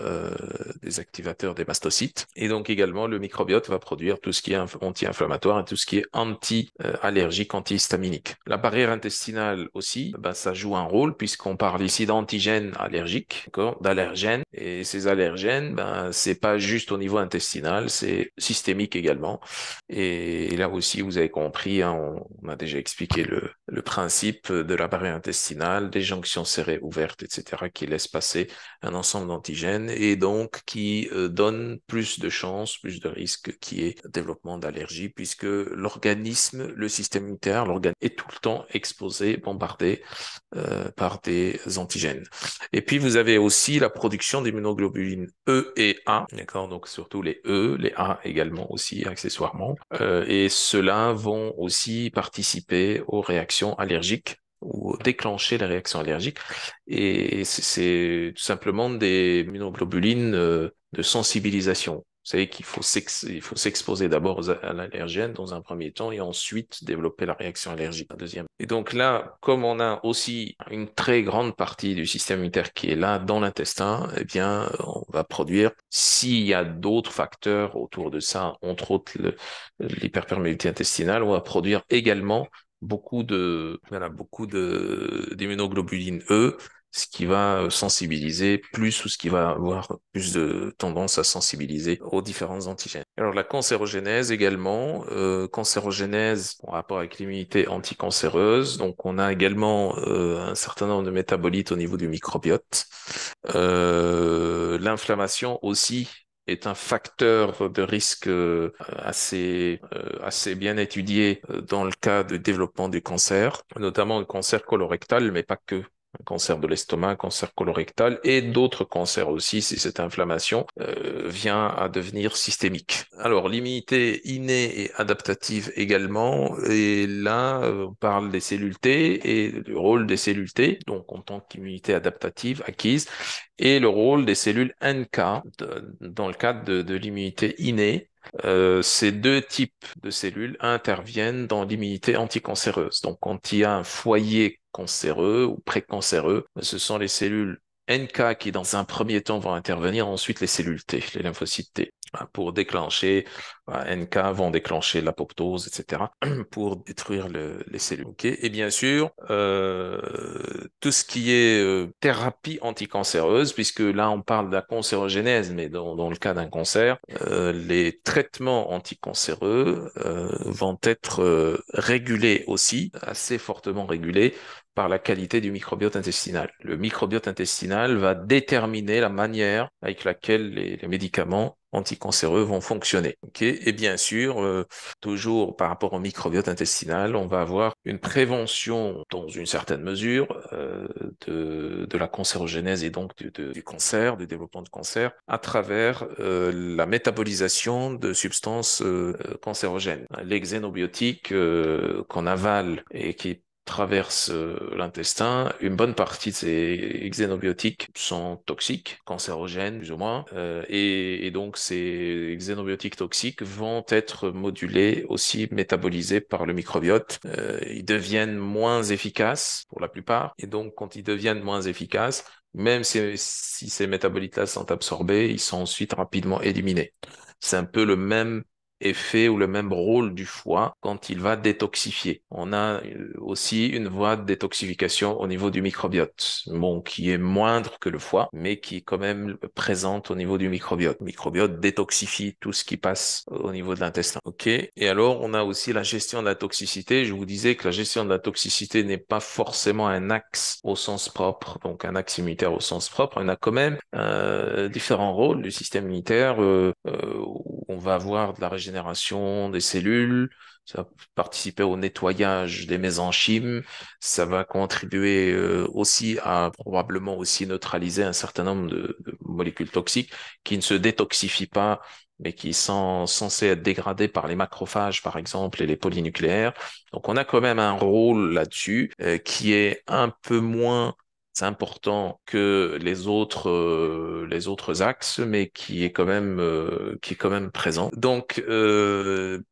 des mastocytes. Et donc, également, le microbiote va produire tout ce qui est anti-inflammatoire et tout ce qui est anti-allergique, antihistaminique. La barrière intestinale aussi, ben, ça joue un rôle puisqu'on parle ici d'antigènes allergiques, d'accord, d'allergènes. Et ces allergènes, ben, c'est pas juste au niveau intestinal, c'est systémique également. Et là aussi, vous avez compris, hein, on a déjà expliqué le principe de la barrière intestinale, des jonctions serrées ouvertes, etc., qui laissent passer un ensemble d'antigènes et donc qui donnent plus de chances, plus de risques qui est développement d'allergie, puisque l'organisme, le système immunitaire, l'organisme est tout le temps exposé, bombardé par des antigènes. Et puis vous avez aussi la production d'immunoglobulines E et A, d'accord, donc surtout les E, les A également aussi accessoirement, et ceux-là vont aussi participer aux réactions allergiques ou déclencher les réactions allergiques. Et c'est tout simplement des immunoglobulines de sensibilisation. Vous savez qu'il faut il faut s'exposer d'abord à l'allergène dans un premier temps et ensuite développer la réaction allergique un deuxième. Et donc là, comme on a aussi une très grande partie du système immunitaire qui est là dans l'intestin, eh bien, on va produire, s'il y a d'autres facteurs autour de ça, entre autres l'hyperperméabilité intestinale, on va produire également beaucoup d'immunoglobulines E, ce qui va sensibiliser plus ou ce qui va avoir plus de tendance à sensibiliser aux différents antigènes. Alors la cancérogénèse également, cancérogénèse en rapport avec l'immunité anticancéreuse. Donc on a également un certain nombre de métabolites au niveau du microbiote. L'inflammation aussi est un facteur de risque assez bien étudié dans le cas de développement du cancer, notamment le cancer colorectal, mais pas que. Un cancer de l'estomac, un cancer colorectal et d'autres cancers aussi si cette inflammation vient à devenir systémique. Alors l'immunité innée et adaptative également, et là on parle des cellules T et du rôle des cellules T, donc en tant qu'immunité adaptative acquise, et le rôle des cellules NK dans le cadre de l'immunité innée. Ces deux types de cellules interviennent dans l'immunité anticancéreuse. Donc, quand il y a un foyer cancéreux ou précancéreux, ce sont les cellules NK qui, dans un premier temps, vont intervenir, ensuite les cellules T, les lymphocytes T, pour déclencher, NK vont déclencher l'apoptose, etc., pour détruire les cellules. Okay. Et bien sûr, tout ce qui est thérapie anticancéreuse, puisque là on parle de la cancérogénèse, mais dans le cas d'un cancer, les traitements anticancéreux vont être régulés aussi, assez fortement régulés, par la qualité du microbiote intestinal. Le microbiote intestinal va déterminer la manière avec laquelle les médicaments anticancéreux vont fonctionner. Okay. Et bien sûr, toujours par rapport au microbiote intestinal, on va avoir une prévention dans une certaine mesure de la cancérogénèse et donc du cancer, du développement de cancer, à travers la métabolisation de substances cancérogènes. Les xénobiotiques qu'on avale et qui traverse l'intestin, une bonne partie de ces xénobiotiques sont toxiques, cancérogènes plus ou moins, et donc ces xénobiotiques toxiques vont être modulés, aussi métabolisés par le microbiote. Ils deviennent moins efficaces pour la plupart, et donc quand ils deviennent moins efficaces, même si ces métabolites-là sont absorbés, ils sont ensuite rapidement éliminés. C'est un peu le même effet ou le même rôle du foie quand il va détoxifier. On a aussi une voie de détoxification au niveau du microbiote, bon, qui est moindre que le foie, mais qui est quand même présente au niveau du microbiote. Le microbiote détoxifie tout ce qui passe au niveau de l'intestin. OK? Et alors, on a aussi la gestion de la toxicité. Je vous disais que la gestion de la toxicité n'est pas forcément un axe au sens propre, donc un axe immunitaire au sens propre. On a quand même différents rôles du système immunitaire où on va avoir de la régénération des cellules, ça va participer au nettoyage des mésenchymes, ça va contribuer aussi à probablement aussi neutraliser un certain nombre de molécules toxiques qui ne se détoxifient pas, mais qui sont censées être dégradées par les macrophages, par exemple, et les polynucléaires. Donc, on a quand même un rôle là-dessus qui est un peu moins important que les autres axes, mais qui est quand même présent. Donc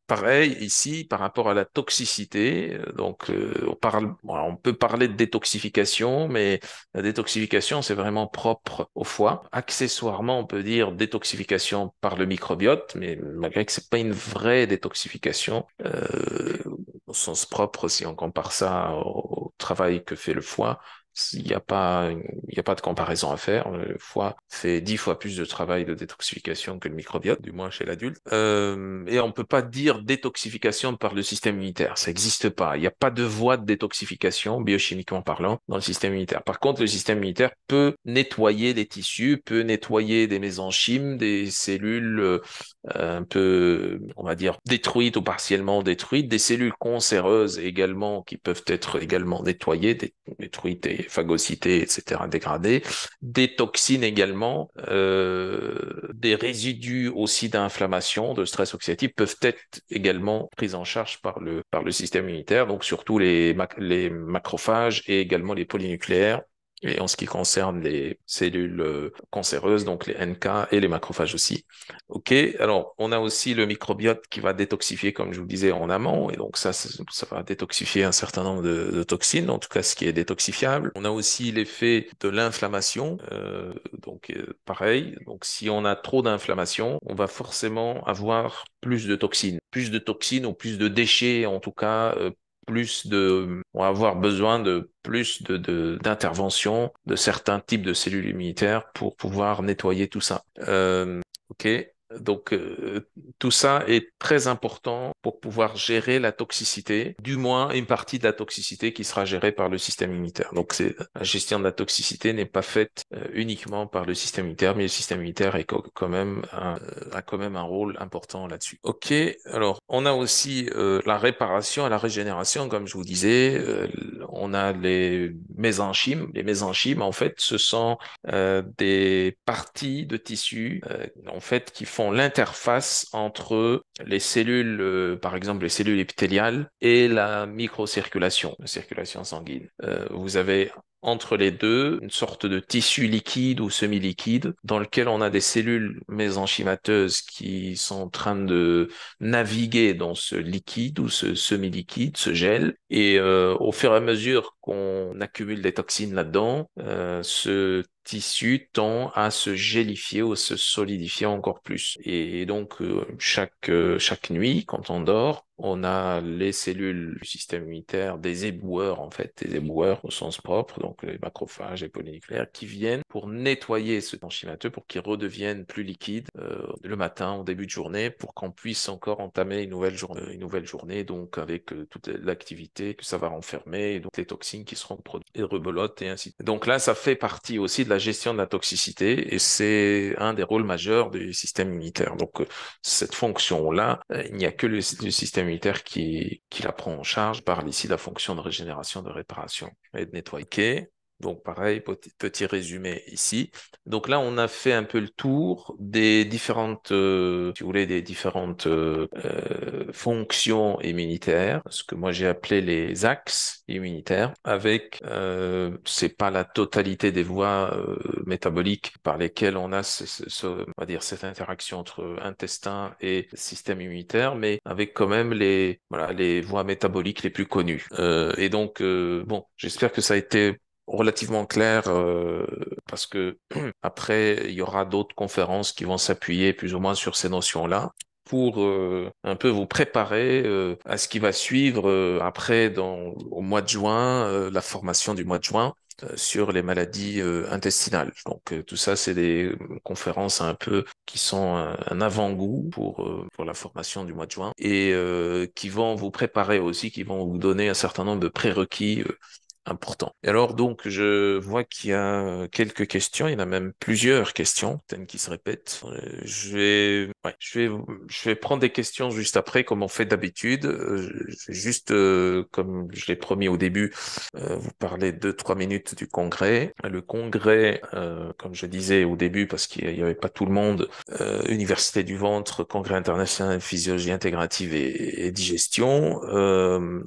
pareil ici par rapport à la toxicité. On peut parler de détoxification, mais la détoxification c'est vraiment propre au foie. Accessoirement, on peut dire détoxification par le microbiote, mais malgré que c'est pas une vraie détoxification au sens propre si on compare ça au travail que fait le foie. Il y a pas de comparaison à faire. Le foie fait 10 fois plus de travail de détoxification que le microbiote, du moins chez l'adulte. Et on peut pas dire détoxification par le système immunitaire. Ça n'existe pas. Il n'y a pas de voie de détoxification, biochimiquement parlant, dans le système immunitaire. Par contre, le système immunitaire peut nettoyer les tissus, peut nettoyer des mésenchymes, des cellules un peu, on va dire, détruites ou partiellement détruites, des cellules cancéreuses également qui peuvent être également nettoyées, détruites et phagocytées, etc., dégradées, des toxines également, des résidus aussi d'inflammation, de stress oxydatif peuvent être également pris en charge par le système immunitaire, donc surtout les macrophages et également les polynucléaires. Et en ce qui concerne les cellules cancéreuses, donc les NK et les macrophages aussi. OK, alors on a aussi le microbiote qui va détoxifier, comme je vous disais, en amont, et donc ça va détoxifier un certain nombre de toxines, en tout cas ce qui est détoxifiable. On a aussi l'effet de l'inflammation, pareil, donc si on a trop d'inflammation, on va forcément avoir plus de toxines ou plus de déchets, en tout cas, on va avoir besoin de plus d'intervention de certains types de cellules immunitaires pour pouvoir nettoyer tout ça. OK. Donc, tout ça est très important pour pouvoir gérer la toxicité, du moins une partie de la toxicité qui sera gérée par le système immunitaire. Donc, la gestion de la toxicité n'est pas faite uniquement par le système immunitaire, mais le système immunitaire a quand même un rôle important là-dessus. OK. Alors, on a aussi la réparation et la régénération, comme je vous disais. On a les mésenchymes. Les mésenchymes, en fait, ce sont des parties de tissu en fait qui font l'interface entre les cellules, par exemple les cellules épithéliales et la circulation sanguine. Vous avez entre les deux une sorte de tissu liquide ou semi-liquide dans lequel on a des cellules mésenchymateuses qui sont en train de naviguer dans ce liquide ou ce semi-liquide, ce gel. Et au fur et à mesure qu'on accumule des toxines là-dedans, ce tissu tend à se gélifier ou se solidifier encore plus. Et donc, chaque nuit, quand on dort, on a les cellules du système immunitaire, des éboueurs en fait, des éboueurs au sens propre, donc les macrophages et polynucléaires, qui viennent pour nettoyer ce enzymateux pour qu'il redevienne plus liquide le matin, au début de journée, pour qu'on puisse encore entamer une nouvelle journée, donc avec toute l'activité que ça va renfermer, et donc les toxines qui seront produites, et rebelote et ainsi de suite. Donc là, ça fait partie aussi de la gestion de la toxicité et c'est un des rôles majeurs du système immunitaire. Donc cette fonction-là, il n'y a que le système immunitaire qui la prend en charge. Je parle ici de la fonction de régénération, de réparation et de nettoyage. Okay. Donc pareil, petit résumé ici. Donc là, on a fait un peu le tour des différentes, si vous voulez, des différentes fonctions immunitaires, ce que moi j'ai appelé les axes immunitaires, avec, c'est pas la totalité des voies métaboliques par lesquelles on a on va dire cette interaction entre intestin et système immunitaire, mais avec quand même les voies métaboliques les plus connues. Et donc, bon, j'espère que ça a été relativement clair parce que après il y aura d'autres conférences qui vont s'appuyer plus ou moins sur ces notions-là. pour un peu vous préparer à ce qui va suivre après au mois de juin, la formation du mois de juin sur les maladies intestinales. Donc tout ça, c'est des conférences un peu qui sont un avant-goût pour la formation du mois de juin et qui vont vous préparer aussi, qui vont vous donner un certain nombre de prérequis important. Et alors donc, je vois qu'il y a quelques questions, il y en a même plusieurs questions, thèmes qui se répètent. Je vais prendre des questions juste après, comme on fait d'habitude. Je vais juste, comme je l'ai promis au début, vous parler 2-3 minutes du congrès. Le congrès, comme je disais au début, parce qu'il n'y avait pas tout le monde, Université du ventre, congrès international de physiologie intégrative et digestion,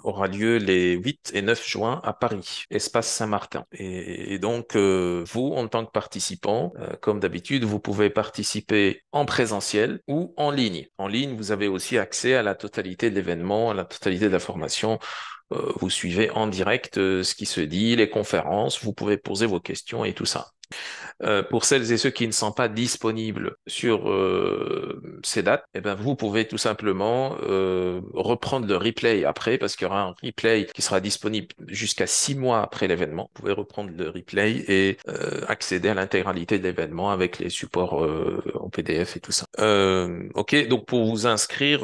aura lieu les 8 et 9 juin à Paris, espace Saint-Martin. Et donc, vous, en tant que participant, comme d'habitude, vous pouvez participer en présentiel ou en ligne. En ligne, vous avez aussi accès à la totalité de l'événement, à la totalité de la formation. Vous suivez en direct ce qui se dit, les conférences, vous pouvez poser vos questions et tout ça. Pour celles et ceux qui ne sont pas disponibles sur ces dates, eh ben, vous pouvez tout simplement reprendre le replay après, parce qu'il y aura un replay qui sera disponible jusqu'à 6 mois après l'événement. Vous pouvez reprendre le replay et accéder à l'intégralité de l'événement avec les supports en PDF et tout ça. Ok, donc pour vous inscrire,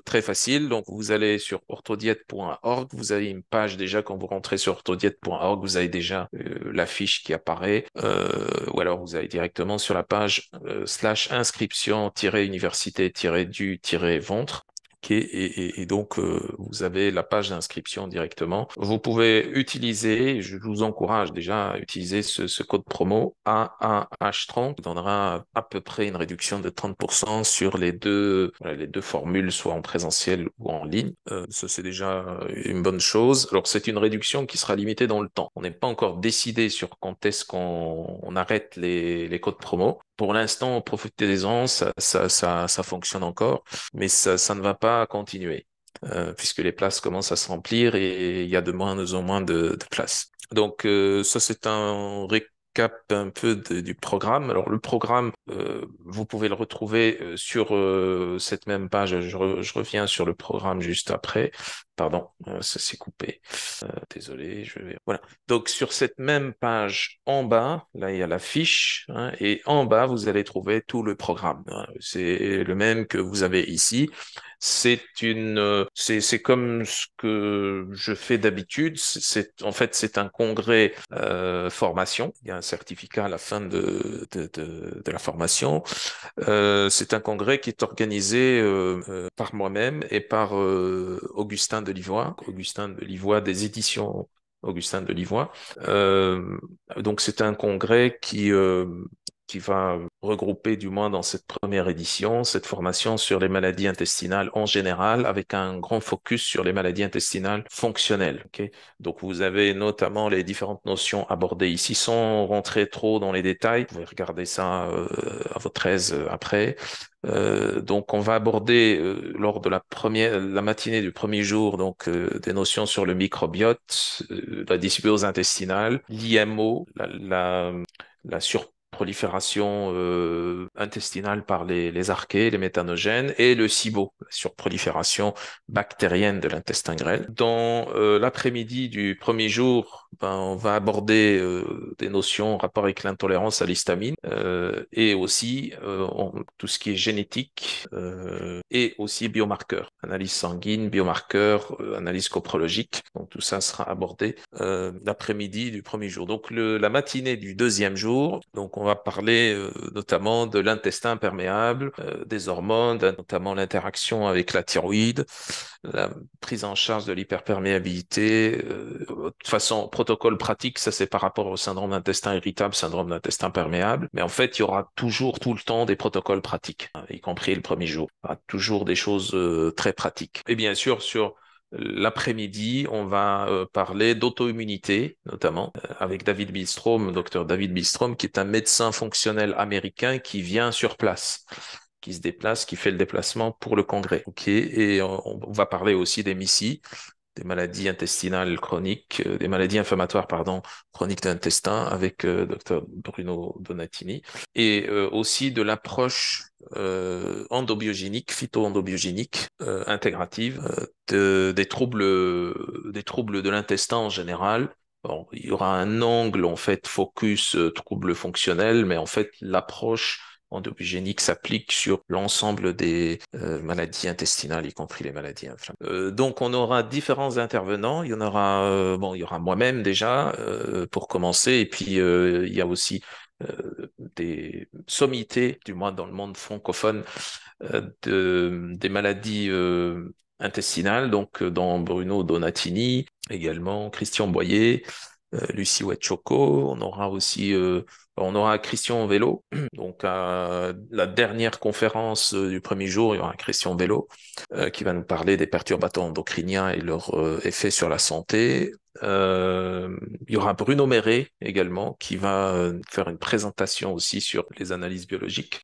très facile. Donc vous allez sur orthodiète.org. Vous avez une page déjà quand vous rentrez sur orthodiète.org. Vous avez déjà la fiche qui apparaît. Ou alors vous allez directement sur la page /inscription-université-du-ventre. Ok, et donc vous avez la page d'inscription directement. Vous pouvez utiliser, je vous encourage déjà à utiliser ce code promo AAH30 qui donnera à peu près une réduction de 30% sur les deux formules, soit en présentiel ou en ligne. Ça c'est déjà une bonne chose. Alors c'est une réduction qui sera limitée dans le temps. On n'est pas encore décidé sur quand est-ce qu'on arrête les codes promo. Pour l'instant, profitez-en, ça fonctionne encore, mais ça ne va pas continuer, puisque les places commencent à se remplir et il y a de moins en moins de places. Donc ça, c'est un récap un peu du programme. Alors le programme, vous pouvez le retrouver sur cette même page. Je reviens sur le programme juste après. Pardon, ça s'est coupé. Désolé, Voilà. Donc sur cette même page en bas, là il y a la fiche, hein, et en bas vous allez trouver tout le programme, hein. C'est le même que vous avez ici. C'est comme ce que je fais d'habitude. En fait, c'est un congrès formation. Il y a un certificat à la fin de la formation. C'est un congrès qui est organisé par moi-même et par Augustin Delivois. Augustin Delivois des éditions Augustin Delivois. Donc c'est un congrès qui va regrouper, du moins dans cette première édition, cette formation sur les maladies intestinales en général, avec un grand focus sur les maladies intestinales fonctionnelles. Okay. Donc vous avez notamment les différentes notions abordées ici, sans rentrer trop dans les détails. Vous pouvez regarder ça à votre aise après. Donc on va aborder lors de la matinée du premier jour, donc des notions sur le microbiote, la dysbiose intestinale, l'IMO, la surprolifération intestinale par les archées, les méthanogènes, et le SIBO, la surprolifération bactérienne de l'intestin grêle. Dans l'après-midi du premier jour, ben, on va aborder des notions en rapport avec l'intolérance à l'histamine et aussi tout ce qui est génétique et aussi biomarqueurs, analyse sanguine, biomarqueurs, analyse coprologique. Donc tout ça sera abordé l'après-midi du premier jour. Donc la matinée du deuxième jour, donc on va parler notamment de l'intestin perméable, des hormones, notamment l'interaction avec la thyroïde, la prise en charge de l'hyperperméabilité. De toute façon, protocole pratique, ça c'est par rapport au syndrome d'intestin irritable, syndrome d'intestin perméable. Mais en fait, il y aura toujours, tout le temps, des protocoles pratiques, hein, y compris le premier jour. Il y aura toujours des choses très pratiques. Et bien sûr, sur l'après-midi, on va parler d'auto-immunité, notamment, avec David Billstrom, docteur David Billstrom, qui est un médecin fonctionnel américain qui vient sur place, qui se déplace, qui fait le déplacement pour le congrès. Ok, et on va parler aussi des MICI, des maladies intestinales chroniques, des maladies inflammatoires, pardon, chroniques de l'intestin avec Dr Bruno Donatini, et aussi de l'approche endobiogénique, phyto-endobiogénique, intégrative, des troubles de l'intestin en général. Bon, il y aura un angle en fait focus troubles fonctionnels, mais en fait l'approche endobiogénique s'applique sur l'ensemble des maladies intestinales, y compris les maladies inflammatoires. Donc, on aura différents intervenants. Il y en aura, bon, il y aura moi-même déjà pour commencer, et puis il y a aussi des sommités, du moins dans le monde francophone, des maladies intestinales. Donc, dans Bruno Donatini, également Christian Boyer, Lucie Ouetchoko. On aura Christian Vélo. Donc, à la dernière conférence du premier jour, il y aura Christian Vélo qui va nous parler des perturbateurs endocriniens et leurs effets sur la santé. Il y aura Bruno Méret également qui va faire une présentation aussi sur les analyses biologiques.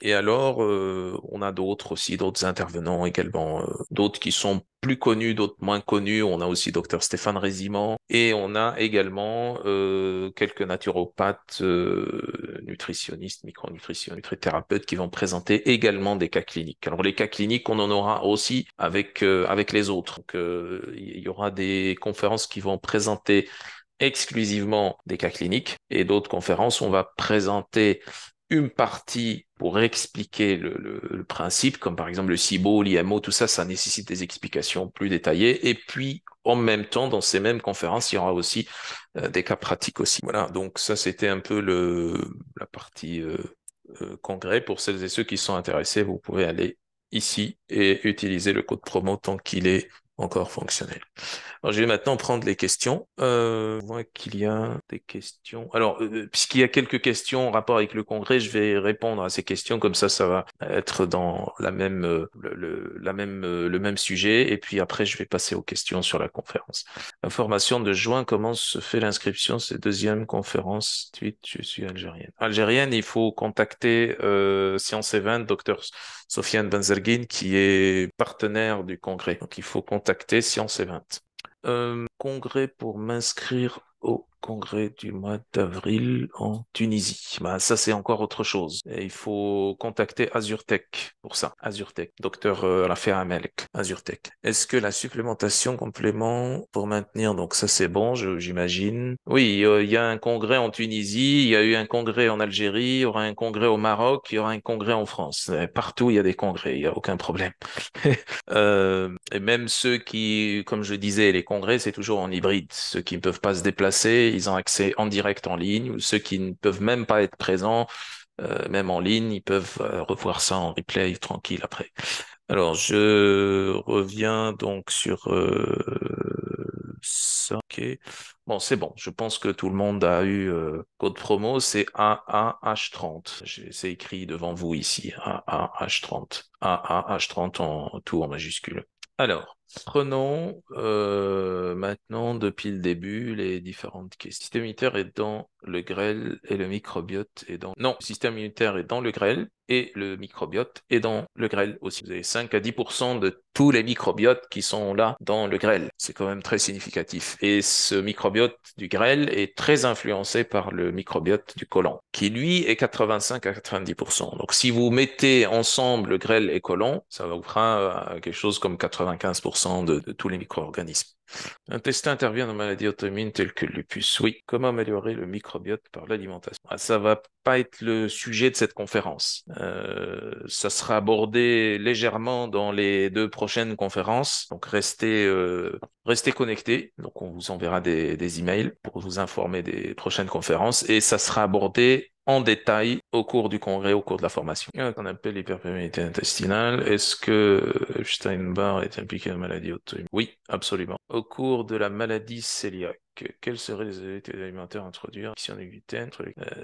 Et alors, on a d'autres aussi, d'autres intervenants également, d'autres qui sont plus connus, d'autres moins connus. On a aussi Dr Stéphane Rézimant et on a également quelques naturopathes, nutritionnistes, micronutritionnistes, nutrithérapeutes qui vont présenter également des cas cliniques. Alors les cas cliniques, on en aura aussi avec les autres. Donc, il y aura des conférences qui vont présenter exclusivement des cas cliniques et d'autres conférences, on va présenter une partie pour expliquer le principe, comme par exemple le SIBO, l'IMO, tout ça, ça nécessite des explications plus détaillées. Et puis, en même temps, dans ces mêmes conférences, il y aura aussi des cas pratiques aussi. Voilà, donc ça, c'était un peu la partie congrès. Pour celles et ceux qui sont intéressés, vous pouvez aller ici et utiliser le code promo tant qu'il est encore fonctionnel. Alors, je vais maintenant prendre les questions. Je vois qu'il y a des questions. Alors, puisqu'il y a quelques questions en rapport avec le congrès, je vais répondre à ces questions. Comme ça va être dans la même, le même sujet. Et puis après, je vais passer aux questions sur la conférence. Information de juin, comment se fait l'inscription? C'est deuxième conférence. Tweet, je suis algérienne. Algérienne, il faut contacter Science Event, docteur Sofiane Benzerguine, qui est partenaire du congrès. Donc, il faut contacter Science Event. Congrès pour m'inscrire au congrès du mois d'avril en Tunisie. Bah, ça, c'est encore autre chose. Et il faut contacter AzurTech pour ça. AzurTech, docteur Rafia Amelek, AzurTech. Est-ce que la supplémentation complément pour maintenir, donc ça c'est bon, j'imagine. Oui, il y a un congrès en Tunisie, il y a eu un congrès en Algérie, il y aura un congrès au Maroc, il y aura un congrès en France. Partout, il y a des congrès, il n'y a aucun problème. Et même ceux qui, comme je disais, les congrès, c'est toujours en hybride. Ceux qui ne peuvent pas se déplacer, ils ont accès en direct en ligne. Ou ceux qui ne peuvent même pas être présents, même en ligne, ils peuvent revoir ça en replay tranquille après. Alors, je reviens donc sur ça. Ok. Bon, c'est bon. Je pense que tout le monde a eu code promo. C'est AAH30. C'est écrit devant vous ici. AAH30. AAH30 en tout en majuscule. Alors, prenons maintenant depuis le début les différentes questions. Le système immunitaire est dans le grêle et le microbiote est dans... Non, le système immunitaire est dans le grêle et le microbiote est dans le grêle aussi. Vous avez 5 à 10% de tous les microbiotes qui sont là dans le grêle. C'est quand même très significatif. Et ce microbiote du grêle est très influencé par le microbiote du côlon, qui lui est 85 à 90%. Donc si vous mettez ensemble le grêle et côlon, ça vous fera quelque chose comme 95% de tous les micro-organismes. L'intestin intervient dans maladies auto-immunes telles que le lupus. Oui. Comment améliorer le microbiote par l'alimentation? Ça va pas être le sujet de cette conférence. Ça sera abordé légèrement dans les 2 prochaines conférences. Donc restez connectés. Donc on vous enverra des emails pour vous informer des prochaines conférences et ça sera abordé en détail au cours du congrès, au cours de la formation. Qu'on appelle l'hyperperméabilité intestinale. Est-ce que Epstein-Barr est impliqué dans la maladie auto-immune? Oui, absolument. Au cours de la maladie cœliaque. quels seraient les additifs alimentaires à introduire? Question de gluten,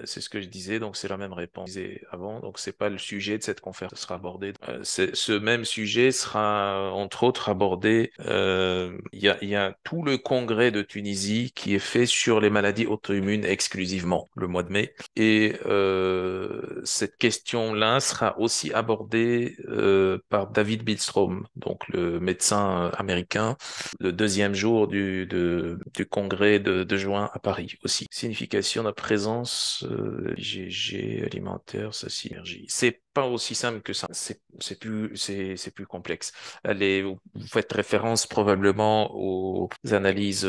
c'est ce que je disais, donc c'est la même réponse que je disais avant, donc c'est pas le sujet de cette conférence, ce sera abordé. Ce même sujet sera entre autres abordé, il y a tout le congrès de Tunisie qui est fait sur les maladies auto-immunes exclusivement le mois de mai, et cette question-là sera aussi abordée par David Billstrom, donc le médecin américain, le deuxième jour du congrès de juin à Paris aussi. Signification de la présence IgG alimentaire, ça synergie. C'est pas aussi simple que ça. C'est plus complexe. Vous faites référence probablement aux analyses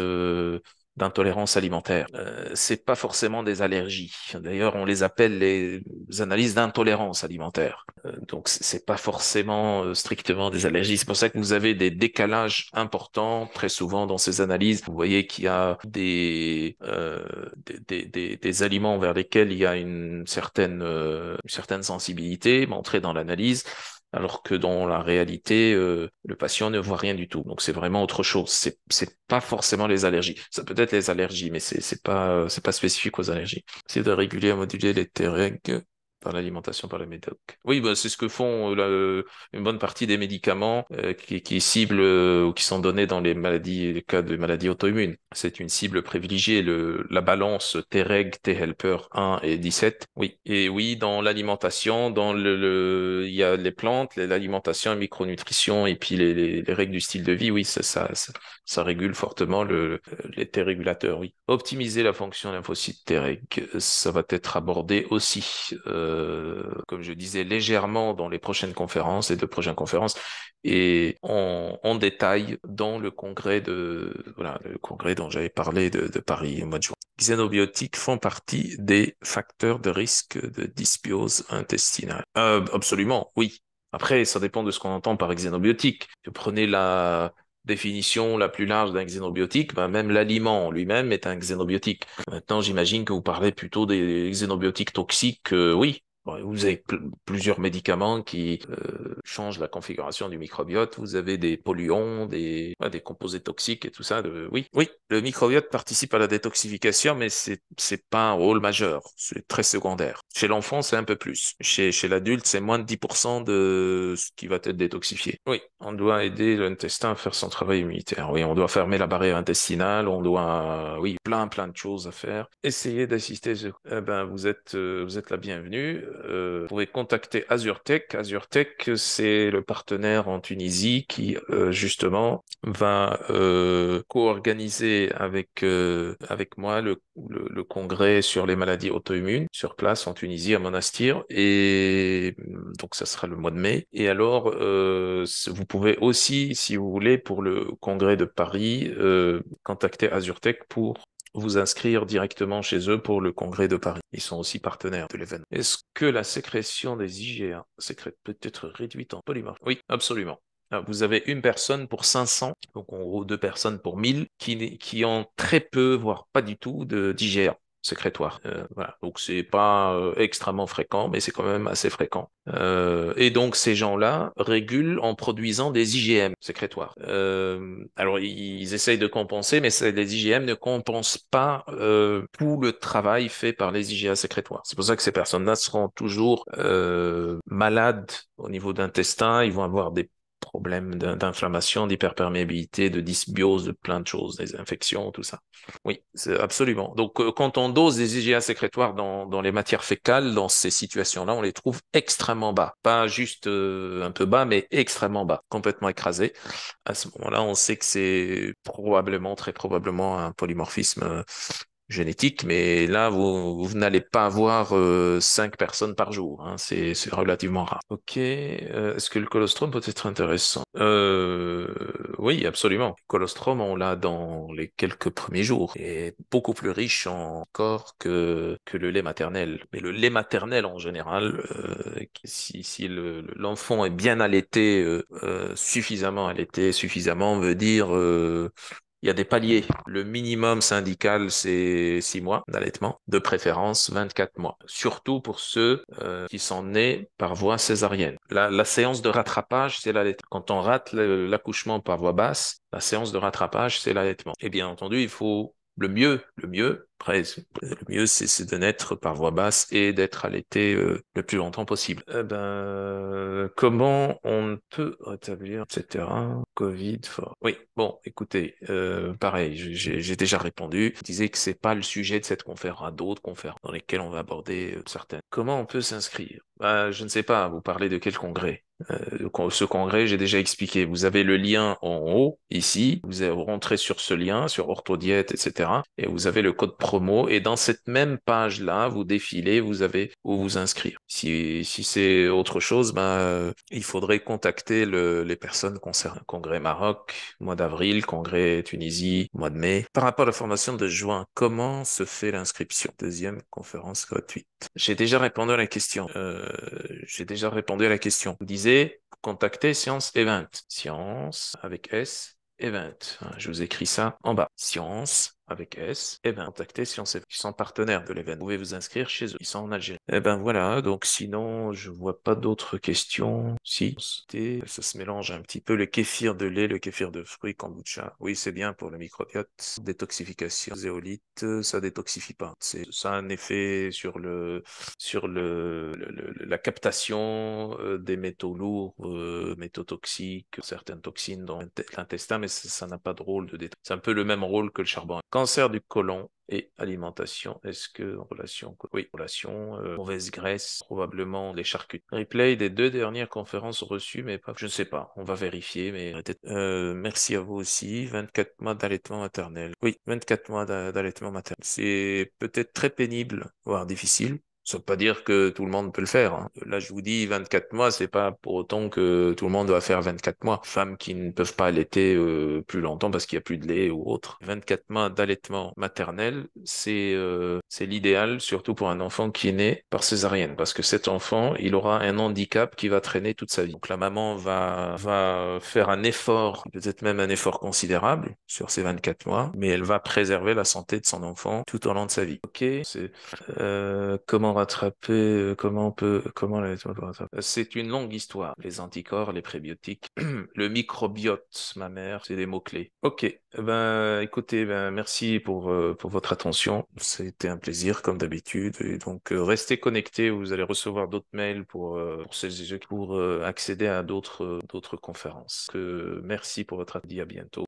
d'intolérance alimentaire. C'est pas forcément des allergies. D'ailleurs, on les appelle les analyses d'intolérance alimentaire. Donc, c'est pas forcément strictement des allergies. C'est pour ça que vous avez des décalages importants très souvent dans ces analyses. Vous voyez qu'il y a des aliments vers lesquels il y a une certaine sensibilité montrée dans l'analyse, alors que dans la réalité, le patient ne voit rien du tout. Donc c'est vraiment autre chose. C'est pas forcément les allergies. Ça peut être les allergies, mais c'est pas spécifique aux allergies. C'est de réguler et moduler les Treg par l'alimentation, par les médocs. Oui, bah, c'est ce que font une bonne partie des médicaments qui ciblent ou qui sont donnés dans les cas de maladies auto-immunes. C'est une cible privilégiée, la balance Treg, T-helper 1 et 17. Oui, et oui, dans l'alimentation, il y a les plantes, l'alimentation, la micronutrition et puis les règles du style de vie. Oui, ça régule fortement les T régulateurs. Oui, optimiser la fonction lymphocyte Treg, ça va être abordé aussi. Comme je disais, légèrement dans les prochaines conférences, les deux prochaines conférences, et en détail dans le congrès le congrès dont j'avais parlé de Paris au mois de juin. Les xénobiotiques font partie des facteurs de risque de dysbiose intestinale. Absolument, oui. Après, ça dépend de ce qu'on entend par xénobiotique. Vous prenez la définition la plus large d'un xénobiotique, ben même l'aliment en lui-même est un xénobiotique. Maintenant, j'imagine que vous parlez plutôt des xénobiotiques toxiques. Oui, bon, vous avez plusieurs médicaments qui changent la configuration du microbiote. Vous avez des polluants, des composés toxiques et tout ça. Oui, oui, le microbiote participe à la détoxification, mais c'est pas un rôle majeur. C'est très secondaire. Chez l'enfant, c'est un peu plus. Chez l'adulte, c'est moins de 10% de ce qui va être détoxifié. Oui, on doit aider l'intestin à faire son travail immunitaire. Oui, on doit fermer la barrière intestinale. On doit, oui, plein de choses à faire. Essayez d'assister. Vous êtes la bienvenue. Vous pouvez contacter AzureTech. AzureTech, c'est le partenaire en Tunisie qui, justement, va co-organiser avec moi le congrès sur les maladies auto-immunes sur place en Tunisie, à Monastir. Et donc, ça sera le mois de mai. Et alors, vous pouvez aussi, si vous voulez, pour le congrès de Paris, contacter AzureTech pour vous inscrire directement chez eux pour le congrès de Paris. Ils sont aussi partenaires de l'événement. Est-ce que la sécrétion des IgA sécrète peut être réduite en polymorphe? Oui, absolument. Vous avez une personne pour 500, donc en gros 2 personnes pour 1000, qui ont très peu, voire pas du tout, d'IgA sécrétoire. Voilà. Donc c'est pas extrêmement fréquent, mais c'est quand même assez fréquent. Et donc ces gens-là régulent en produisant des IgM sécrétoires. Alors ils essayent de compenser, mais les IgM ne compensent pas tout le travail fait par les IgA sécrétoires. C'est pour ça que ces personnes-là seront toujours malades au niveau d'intestin. Ils vont avoir des problèmes d'inflammation, d'hyperperméabilité, de dysbiose, de plein de choses, des infections, tout ça. Oui, c'est absolument. Donc, quand on dose des IgA sécrétoires dans les matières fécales, dans ces situations-là, on les trouve extrêmement bas. Pas juste un peu bas, mais extrêmement bas, complètement écrasés. À ce moment-là, on sait que c'est probablement, très probablement, un polymorphisme génétique, mais là, vous n'allez pas avoir 5 personnes par jour, hein. C'est relativement rare. Ok, est-ce que le colostrum peut être intéressant? Oui, absolument. Le colostrum, on l'a dans les quelques premiers jours, et beaucoup plus riche encore que le lait maternel. Mais le lait maternel, en général, si l'enfant est bien allaité, suffisamment allaité, suffisamment veut dire... il y a des paliers. Le minimum syndical, c'est 6 mois d'allaitement, de préférence 24 mois. Surtout pour ceux qui sont nés par voie césarienne. La séance de rattrapage, c'est l'allaitement. Quand on rate l'accouchement par voie basse, la séance de rattrapage, c'est l'allaitement. Et bien entendu, il faut le mieux, après, le mieux, c'est de naître par voie basse et d'être allaité le plus longtemps possible. Eh ben, comment on peut rétablir, etc. Covid, oui, bon, écoutez, pareil, j'ai déjà répondu. Je disais que c'est pas le sujet de cette conférence, à d'autres conférences dans lesquelles on va aborder certaines. Comment on peut s'inscrire? Bah, je ne sais pas, vous parlez de quel congrès? Ce congrès, j'ai déjà expliqué. Vous avez le lien en haut, ici. Vous rentrez sur ce lien, sur Orthodiète, etc. Et vous avez le code promo. Et dans cette même page-là, vous défilez, vous avez où vous inscrire. Si c'est autre chose, ben, il faudrait contacter les personnes concernées. Congrès Maroc, mois d'avril, congrès Tunisie, mois de mai. Par rapport à la formation de juin, comment se fait l'inscription? Deuxième conférence gratuite. J'ai déjà répondu à la question. Vous disiez, contactez Science Event. Science avec S, Event. Je vous écris ça en bas. Science avec S, Event. Contactez Science Event. Ils sont partenaires de l'événement. Vous pouvez vous inscrire chez eux. Ils sont en Algérie. Eh ben voilà. Donc sinon, je vois pas d'autres questions. Si. Ça se mélange un petit peu. Le kéfir de lait, le kéfir de fruits, kombucha. Oui, c'est bien pour le microbiote. Détoxification, zéolite, ça détoxifie pas. Ça a un effet sur la captation des métaux lourds, métaux toxiques, certaines toxines dans l'intestin, mais ça n'a pas de rôle de détox. C'est un peu le même rôle que le charbon. Cancer du côlon et alimentation. Est-ce que en relation, oui, relation, mauvaise graisse, probablement les charcuteries. Replay des 2 dernières conférences reçues, mais pas, je ne sais pas. On va vérifier, mais merci à vous aussi. 24 mois d'allaitement maternel. Oui, 24 mois d'allaitement maternel. C'est peut-être très pénible, voire difficile. Ça veut pas dire que tout le monde peut le faire, hein. Là, je vous dis 24 mois, c'est pas pour autant que tout le monde doit faire 24 mois. Femmes qui ne peuvent pas allaiter plus longtemps parce qu'il y a plus de lait ou autre. 24 mois d'allaitement maternel, c'est l'idéal, surtout pour un enfant qui est né par césarienne, parce que cet enfant, il aura un handicap qui va traîner toute sa vie. Donc la maman va faire un effort, peut-être même un effort considérable sur ces 24 mois, mais elle va préserver la santé de son enfant tout au long de sa vie. Ok, comment rattraper, c'est une longue histoire. Les anticorps, les prébiotiques, le microbiote, ma mère, c'est des mots-clés. Ok, ben, écoutez, ben, merci pour votre attention. C'était un plaisir, comme d'habitude. Et donc, restez connectés. Vous allez recevoir d'autres mails pour accéder à d'autres conférences. Merci pour votre attention. À bientôt.